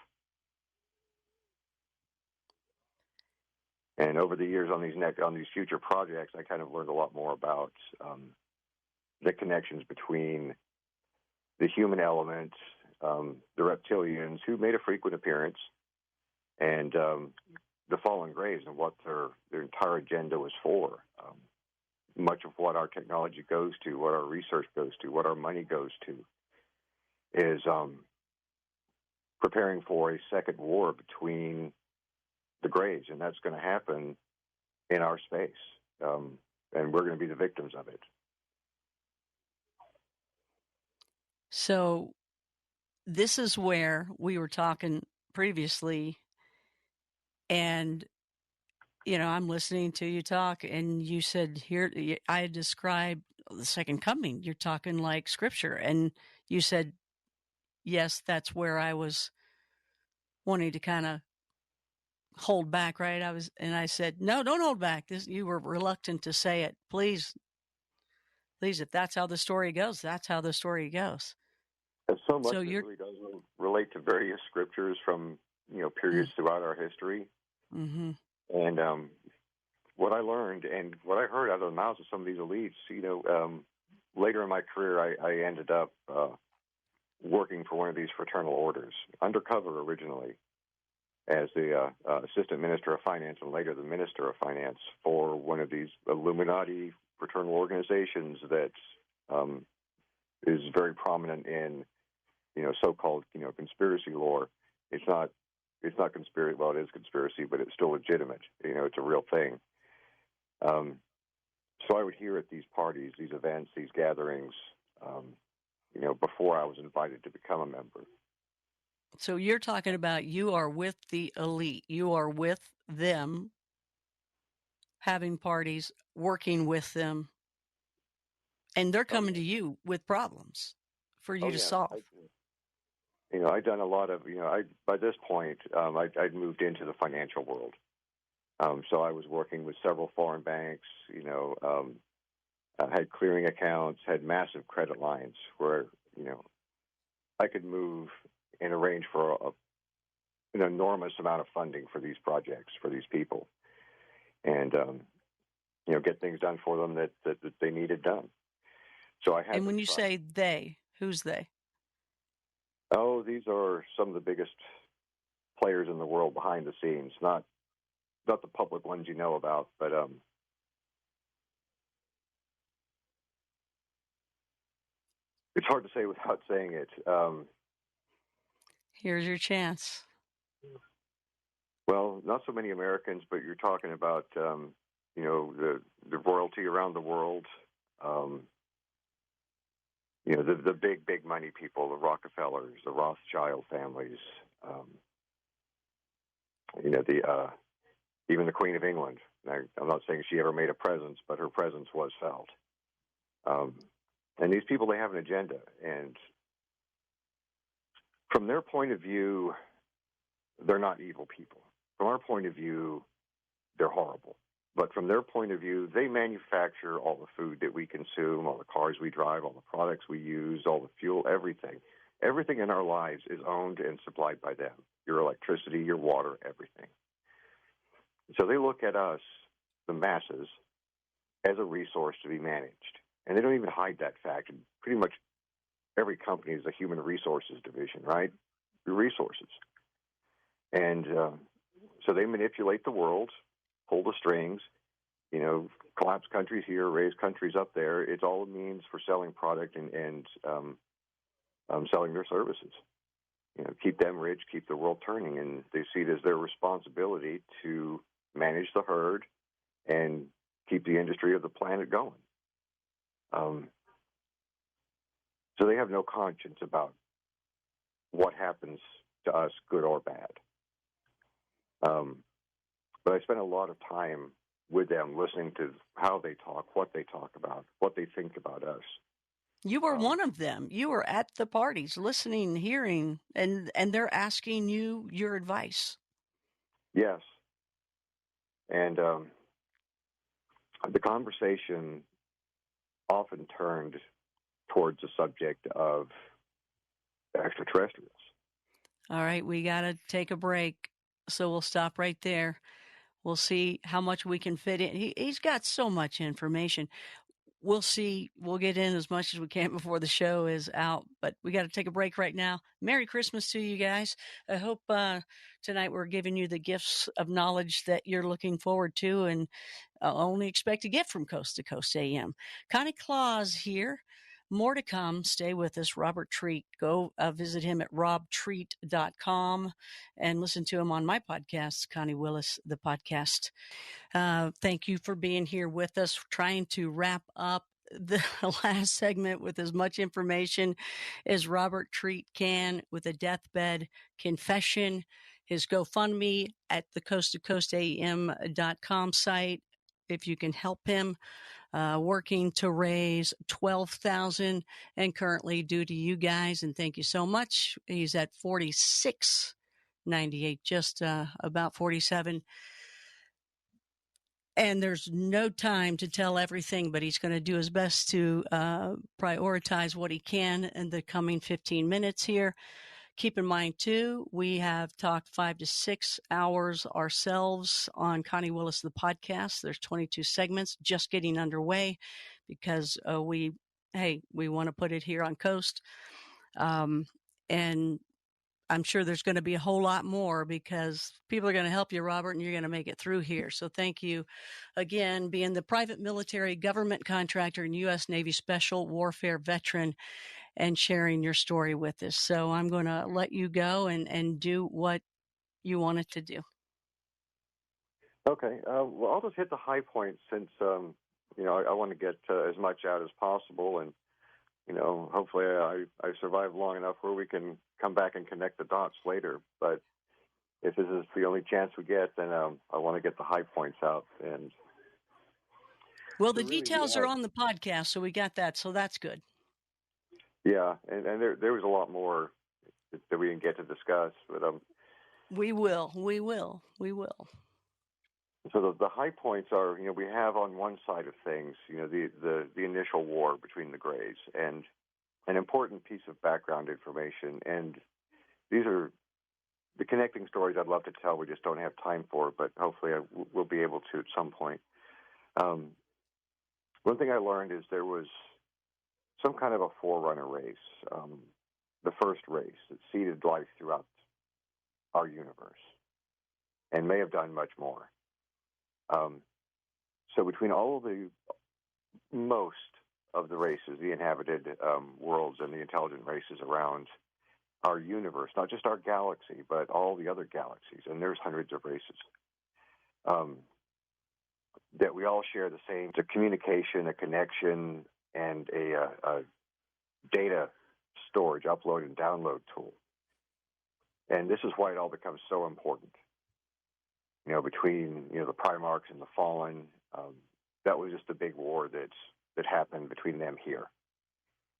Speaker 8: And over the years on these future projects, I kind of learned a lot more about the connections between the human element, the reptilians who made a frequent appearance, and the fallen graves and what their entire agenda was for. Much of what our technology goes to, what our research goes to, what our money goes to, is preparing for a second war between the graves, and that's going to happen in our space, and we're going to be the victims of it.
Speaker 7: So this is where we were talking previously, and I'm listening to you talk, and you said here, I described the second coming. You're talking like scripture, and you said, yes, that's where I was wanting to kind of hold back, right? I said, no, don't hold back. You were reluctant to say it. Please, if that's how the story goes, that's how the story goes.
Speaker 8: And so much really does relate to various scriptures from periods throughout our history.
Speaker 7: Mm-hmm.
Speaker 8: And what I learned and what I heard out of the mouths of some of these elites, later in my career, I ended up working for one of these fraternal orders, undercover originally, as the assistant minister of finance and later the minister of finance for one of these Illuminati fraternal organizations that is very prominent in so-called conspiracy lore. It's not conspiracy. Well, it is conspiracy, but it's still legitimate. It's a real thing. So I would hear at these parties, these events, these gatherings, before I was invited to become a member.
Speaker 7: So you're talking about you are with the elite. You are with them, having parties, working with them, and they're coming to you with problems for you to solve.
Speaker 8: I'd done a lot of, by this point, I'd moved into the financial world. So I was working with several foreign banks, had clearing accounts, had massive credit lines where, I could move and arrange for an enormous amount of funding for these projects, for these people, and, get things done for them that they needed done. So I had.
Speaker 7: And when you say they, who's they?
Speaker 8: Oh, these are some of the biggest players in the world behind the scenes, not the public ones you know about, but it's hard to say without saying it.
Speaker 7: Here's your chance.
Speaker 8: Well, not so many Americans, but you're talking about, the royalty around the world, the big money people, the Rockefellers, the Rothschild families, even the Queen of England. Now, I'm not saying she ever made a presence, but her presence was felt. And these people, they have an agenda. And from their point of view, they're not evil people. From our point of view, they're horrible. But from their point of view, they manufacture all the food that we consume, all the cars we drive, all the products we use, all the fuel, everything. Everything in our lives is owned and supplied by them. Your electricity, your water, everything. So they look at us, the masses, as a resource to be managed. And they don't even hide that fact. Pretty much every company is a human resources division, right? Resources. And so they manipulate the world, pull the strings, collapse countries here, raise countries up there. It's all a means for selling product and selling their services. Keep them rich, keep the world turning, and they see it as their responsibility to manage the herd and keep the industry of the planet going. So they have no conscience about what happens to us, good or bad. But I spent a lot of time with them listening to how they talk, what they talk about, what they think about us.
Speaker 7: You were one of them. You were at the parties, listening, hearing, and they're asking you your advice.
Speaker 8: Yes. And the conversation often turned towards the subject of extraterrestrials.
Speaker 7: All right, we got to take a break, so we'll stop right there. We'll see how much we can fit in. He's got so much information. We'll see. We'll get in as much as we can before the show is out, but we got to take a break right now. Merry Christmas to you guys. I hope tonight we're giving you the gifts of knowledge that you're looking forward to and only expect to get from Coast to Coast AM. Connie Claus here. More to come. Stay with us. Robert Treat. Go visit him at robtreat.com and listen to him on my podcast, Connie Willis, the podcast. Thank you for being here with us. We're trying to wrap up the last segment with as much information as Robert Treat can with a deathbed confession. His GoFundMe at the coasttocoastam.com site. If you can help him, working to raise $12,000 and currently due to you guys. And thank you so much. He's at $46.98, just about 47. And there's no time to tell everything, but he's going to do his best to prioritize what he can in the coming 15 minutes here. Keep in mind, too, we have talked 5 to 6 hours ourselves on Connie Willis, the podcast. There's 22 segments just getting underway because we want to put it here on Coast. And I'm sure there's going to be a whole lot more because people are going to help you, Robert, and you're going to make it through here. So thank you again, being the private military government contractor and U.S. Navy Special Warfare veteran and sharing your story with us. So I'm going to let you go and do what you wanted to do.
Speaker 8: Okay. Well, I'll just hit the high points since, I want to get as much out as possible. And, hopefully I survive long enough where we can come back and connect the dots later. But if this is the only chance we get, then I want to get the high points out. And
Speaker 7: well, the details are on the podcast, so we got that. So that's good.
Speaker 8: Yeah, and there was a lot more that we didn't get to discuss, but
Speaker 7: we will.
Speaker 8: So the high points are, we have on one side of things, the initial war between the Greys, and an important piece of background information. And these are the connecting stories I'd love to tell. We just don't have time for, but hopefully we'll be able to at some point. One thing I learned is there was some kind of a forerunner race, the first race that seeded life throughout our universe and may have done much more. So between all of most of the races, the inhabited worlds and the intelligent races around our universe, not just our galaxy, but all the other galaxies, and there's hundreds of races, that we all share the same communication, a connection, and a data storage, upload and download tool. And this is why it all becomes so important. Between the Primarchs and the Fallen, that was just a big war that happened between them here.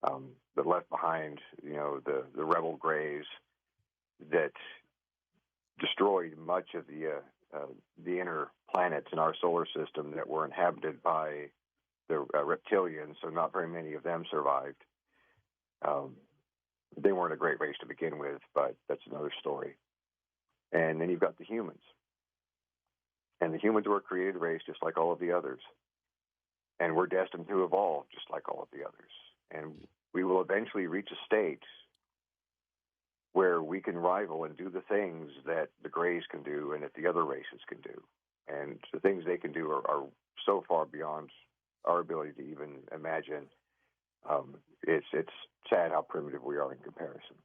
Speaker 8: That left behind, the rebel Greys that destroyed much of the inner planets in our solar system that were inhabited by the reptilians, so not very many of them survived. They weren't a great race to begin with, but that's another story. And then you've got the humans. And the humans were a created race just like all of the others. And we're destined to evolve just like all of the others. And we will eventually reach a state where we can rival and do the things that the Greys can do and that the other races can do. And the things they can do are so far beyond our ability to even imagine. It's sad how primitive we are in comparison.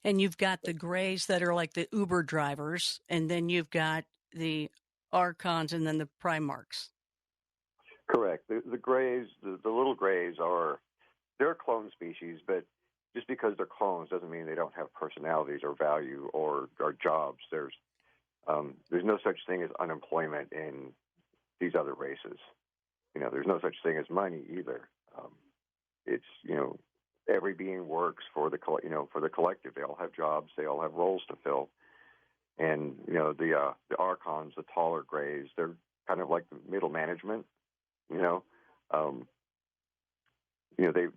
Speaker 7: And you've got the Greys that are like the Uber drivers, and then you've got the Archons and then the Primarchs.
Speaker 8: Correct. The Greys, the little Greys they're a clone species, but just because they're clones doesn't mean they don't have personalities or value or jobs. There's no such thing as unemployment in these other races. There's no such thing as money either. It's every being works for the collective. They all have jobs. They all have roles to fill. And the Archons, the taller Greys, they're kind of like the middle management.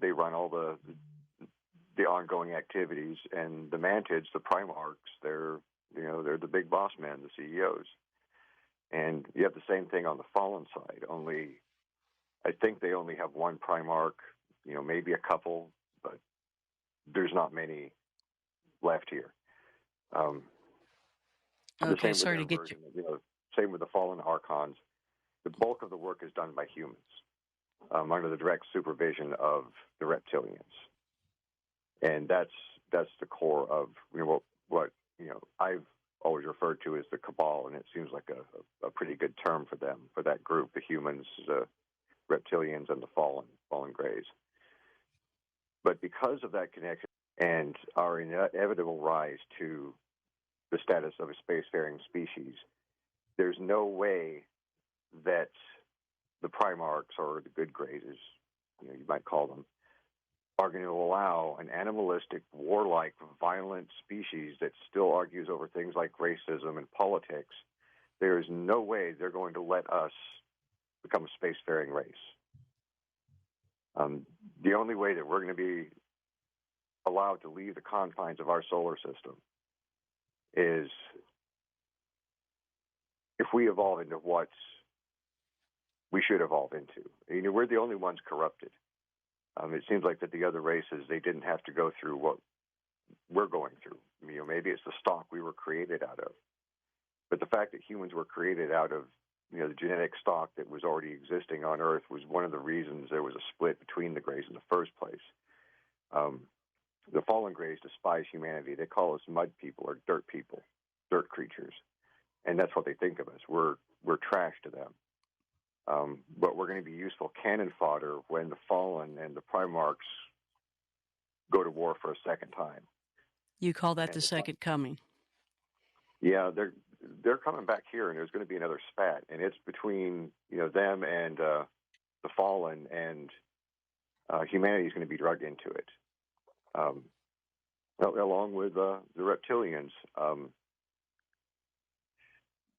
Speaker 8: They run all the ongoing activities, and the Mantids, the Primarchs, they're the big boss men, the CEOs. And you have the same thing on the Fallen side. Only, I think they only have one Primarch, maybe a couple, but there's not many left here.
Speaker 7: Okay, sorry to get you.
Speaker 8: Same with the Fallen Archons. The bulk of the work is done by humans under the direct supervision of the reptilians, and that's the core of what I've always referred to as the Cabal, and it seems like a pretty good term for them, for that group: the humans, the reptilians, and the fallen Greys. But because of that connection and our inevitable rise to the status of a spacefaring species, there's no way that the Primarchs, or the good Greys, as you might call them, are going to allow an animalistic, warlike, violent species that still argues over things like racism and politics. There is no way they're going to let us become a spacefaring race. The only way that we're going to be allowed to leave the confines of our solar system is if we evolve into what we should evolve into. We're the only ones corrupted. It seems like that the other races, they didn't have to go through what we're going through. Maybe it's the stock we were created out of. But the fact that humans were created out of the genetic stock that was already existing on Earth was one of the reasons there was a split between the Greys in the first place. The fallen Greys despise humanity. They call us mud people or dirt people, dirt creatures. And that's what they think of us. We're trash to them. But we're going to be useful cannon fodder when the Fallen and the Primarchs go to war for a second time.
Speaker 7: You call that the second coming?
Speaker 8: Yeah, they're coming back here, and there's going to be another spat, and it's between them and the Fallen, and humanity is going to be drugged into it, along with the reptilians.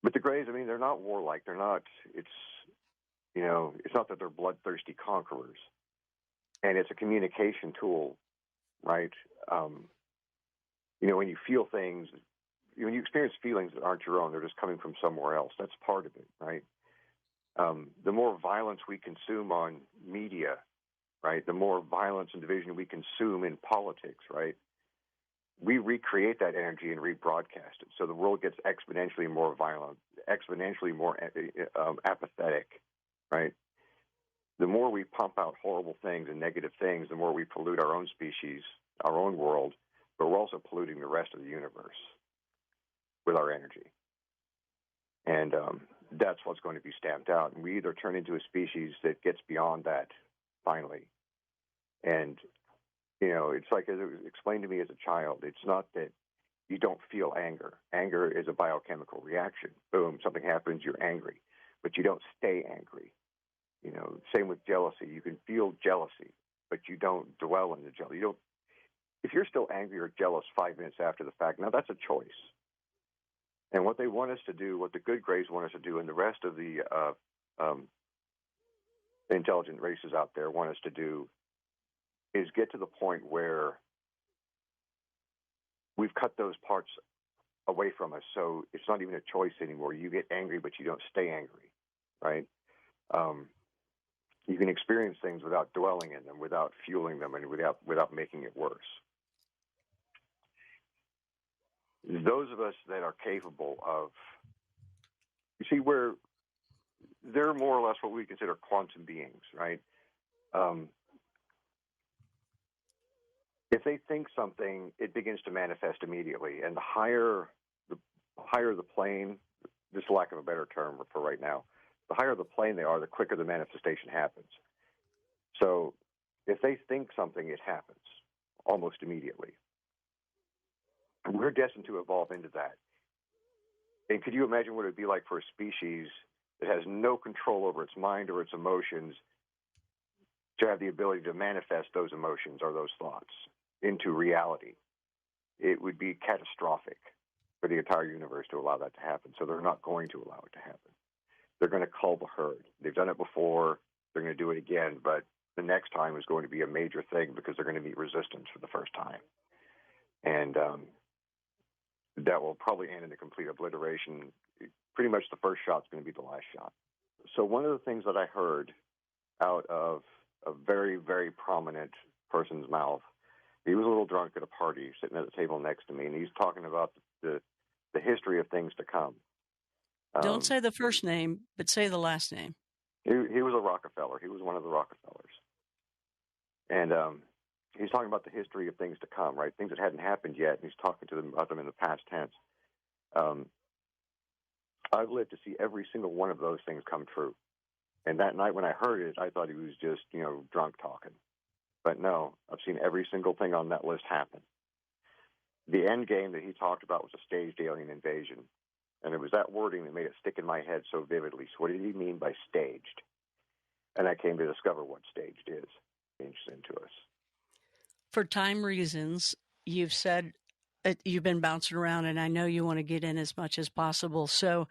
Speaker 8: But the Greys, they're not warlike. They're not. It's not that they're bloodthirsty conquerors, and it's a communication tool, right? When you feel things, when you experience feelings that aren't your own, they're just coming from somewhere else. That's part of it, right? The more violence we consume on media, right? The more violence and division we consume in politics, right? We recreate that energy and rebroadcast it. So the world gets exponentially more violent, exponentially more apathetic, right? The more we pump out horrible things and negative things, the more we pollute our own species, our own world, but we're also polluting the rest of the universe with our energy. And that's what's going to be stamped out. And we either turn into a species that gets beyond that finally. And, it's like as it was explained to me as a child, it's not that you don't feel anger. Anger is a biochemical reaction. Boom, something happens, you're angry. But you don't stay angry. Same with jealousy. You can feel jealousy, but you don't dwell in the jealousy. If you're still angry or jealous 5 minutes after the fact, now that's a choice. And what they want us to do, what the good Greys want us to do, and the rest of the intelligent races out there want us to do, is get to the point where we've cut those parts away from us, so it's not even a choice anymore. You get angry, but you don't stay angry, right? You can experience things without dwelling in them, without fueling them, and without making it worse. Those of us that are capable of, you see, they're more or less what we consider quantum beings, right? If they think something, it begins to manifest immediately. And the higher the plane, just lack of a better term for right now, the higher the plane they are, the quicker the manifestation happens. So if they think something, it happens almost immediately. And we're destined to evolve into that. And could you imagine what it would be like for a species that has no control over its mind or its emotions to have the ability to manifest those emotions or those thoughts into reality? It would be catastrophic for the entire universe to allow that to happen. So they're not going to allow it to happen. They're going to cull the herd. They've done it before. They're going to do it again. But the next time is going to be a major thing because they're going to meet resistance for the first time. And that will probably end in a complete obliteration. Pretty much the first shot's going to be the last shot. So one of the things that I heard out of a very, very prominent person's mouth, he was a little drunk at a party sitting at the table next to me, and he's talking about the history of things to come.
Speaker 7: Don't say the first name, but say the last name.
Speaker 8: He was a Rockefeller. He was one of the Rockefellers. And he's talking about the history of things to come, right? Things that hadn't happened yet, and he's talking to them about them in the past tense. I've lived to see every single one of those things come true. And that night when I heard it, I thought he was just, drunk talking. But no, I've seen every single thing on that list happen. The end game that he talked about was a staged alien invasion. And it was that wording that made it stick in my head so vividly. So what did he mean by staged? And I came to discover what staged is. Interesting to us.
Speaker 7: For time reasons, you've said you've been bouncing around, and I know you want to get in as much as possible. So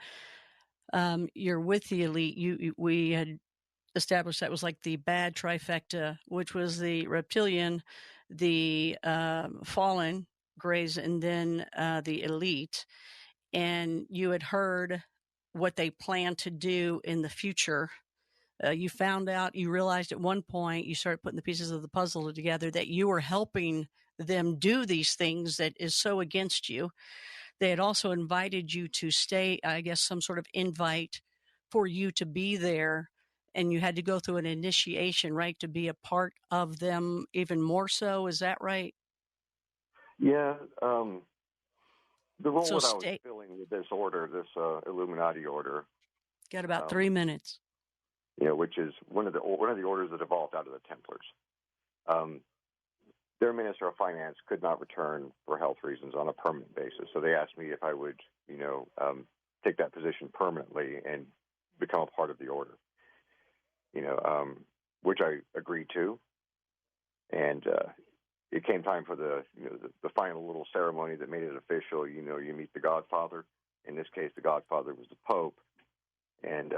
Speaker 7: you're with the elite. We had established that was like the bad trifecta, which was the reptilian, the fallen Greys, and then the elite. And you had heard what they plan to do in the future. You found out, you realized at one point, you started putting the pieces of the puzzle together that you were helping them do these things that is so against you. They had also invited you to stay, I guess, some sort of invite for you to be there. And you had to go through an initiation, right, to be a part of them even more so. Is that right?
Speaker 8: Yeah. The role that I was filling with this order, this Illuminati order.
Speaker 7: Got about 3 minutes.
Speaker 8: Which is one of the orders that evolved out of the Templars. Their Minister of Finance could not return for health reasons on a permanent basis, so they asked me if I would, take that position permanently and become a part of the order. Which I agreed to, and it came time for the final little ceremony that made it official. You meet the Godfather. In this case, the Godfather was the Pope. And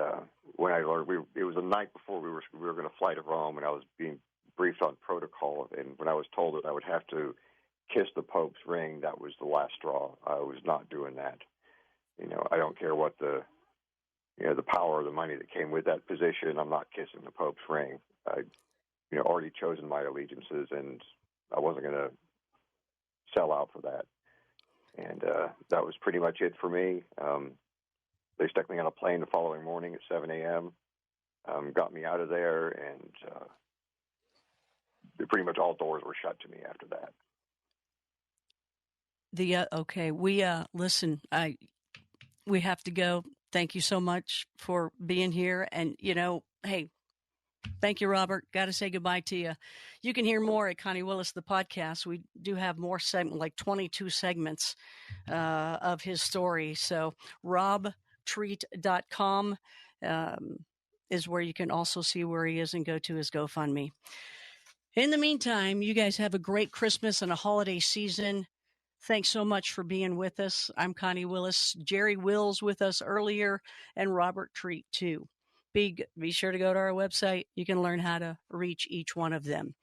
Speaker 8: when I learned, it was the night before we were going to fly to Rome, and I was being briefed on protocol. And when I was told that I would have to kiss the Pope's ring, that was the last straw. I was not doing that. I don't care what the power or the money that came with that position. I'm not kissing the Pope's ring. I, already chosen my allegiances, and I wasn't going to sell out for that. And that was pretty much it for me. They stuck me on a plane the following morning at 7 a.m., got me out of there, and pretty much all doors were shut to me after that.
Speaker 7: Okay, listen, we have to go. Thank you so much for being here. And, hey, thank you, Robert. Got to say goodbye to you. You can hear more at Connie Willis, the podcast. We do have more segments, like 22 segments of his story. So robtreat.com is where you can also see where he is and go to his GoFundMe. In the meantime, you guys have a great Christmas and a holiday season. Thanks so much for being with us. I'm Connie Willis. Jerry Wills with us earlier, and Robert Treat too. Be sure to go to our website. You can learn how to reach each one of them.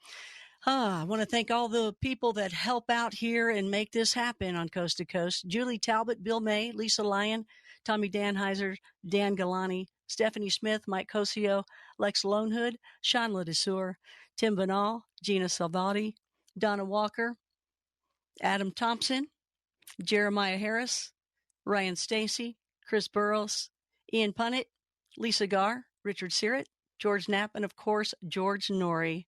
Speaker 7: I want to thank all the people that help out here and make this happen on Coast to Coast. Julie Talbot, Bill May, Lisa Lyon, Tommy Danheiser, Dan Galani, Stephanie Smith, Mike Cosio, Lex Lonehood, Sean Ledesur, Tim Banal, Gina Salvati, Donna Walker, Adam Thompson, Jeremiah Harris, Ryan Stacy, Chris Burrows, Ian Punnett, Lisa Garr, Richard Sirrett, George Knapp, and of course, George Norrie.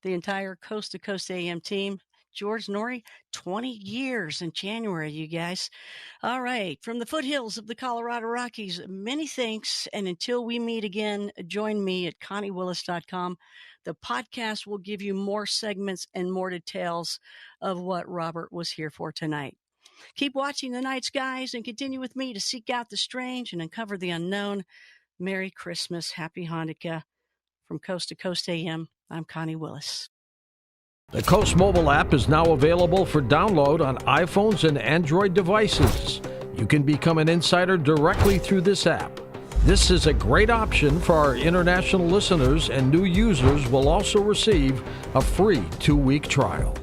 Speaker 7: The entire Coast to Coast AM team. George Norrie, 20 years in January, you guys. All right. From the foothills of the Colorado Rockies, many thanks. And until we meet again, join me at ConnieWillis.com. The podcast will give you more segments and more details of what Robert was here for tonight. Keep watching the night skies and continue with me to seek out the strange and uncover the unknown. Merry Christmas. Happy Hanukkah. From Coast to Coast AM, I'm Connie Willis.
Speaker 1: The Coast mobile app is now available for download on iPhones and Android devices. You can become an insider directly through this app. This is a great option for our international listeners, and new users will also receive a free 2-week trial.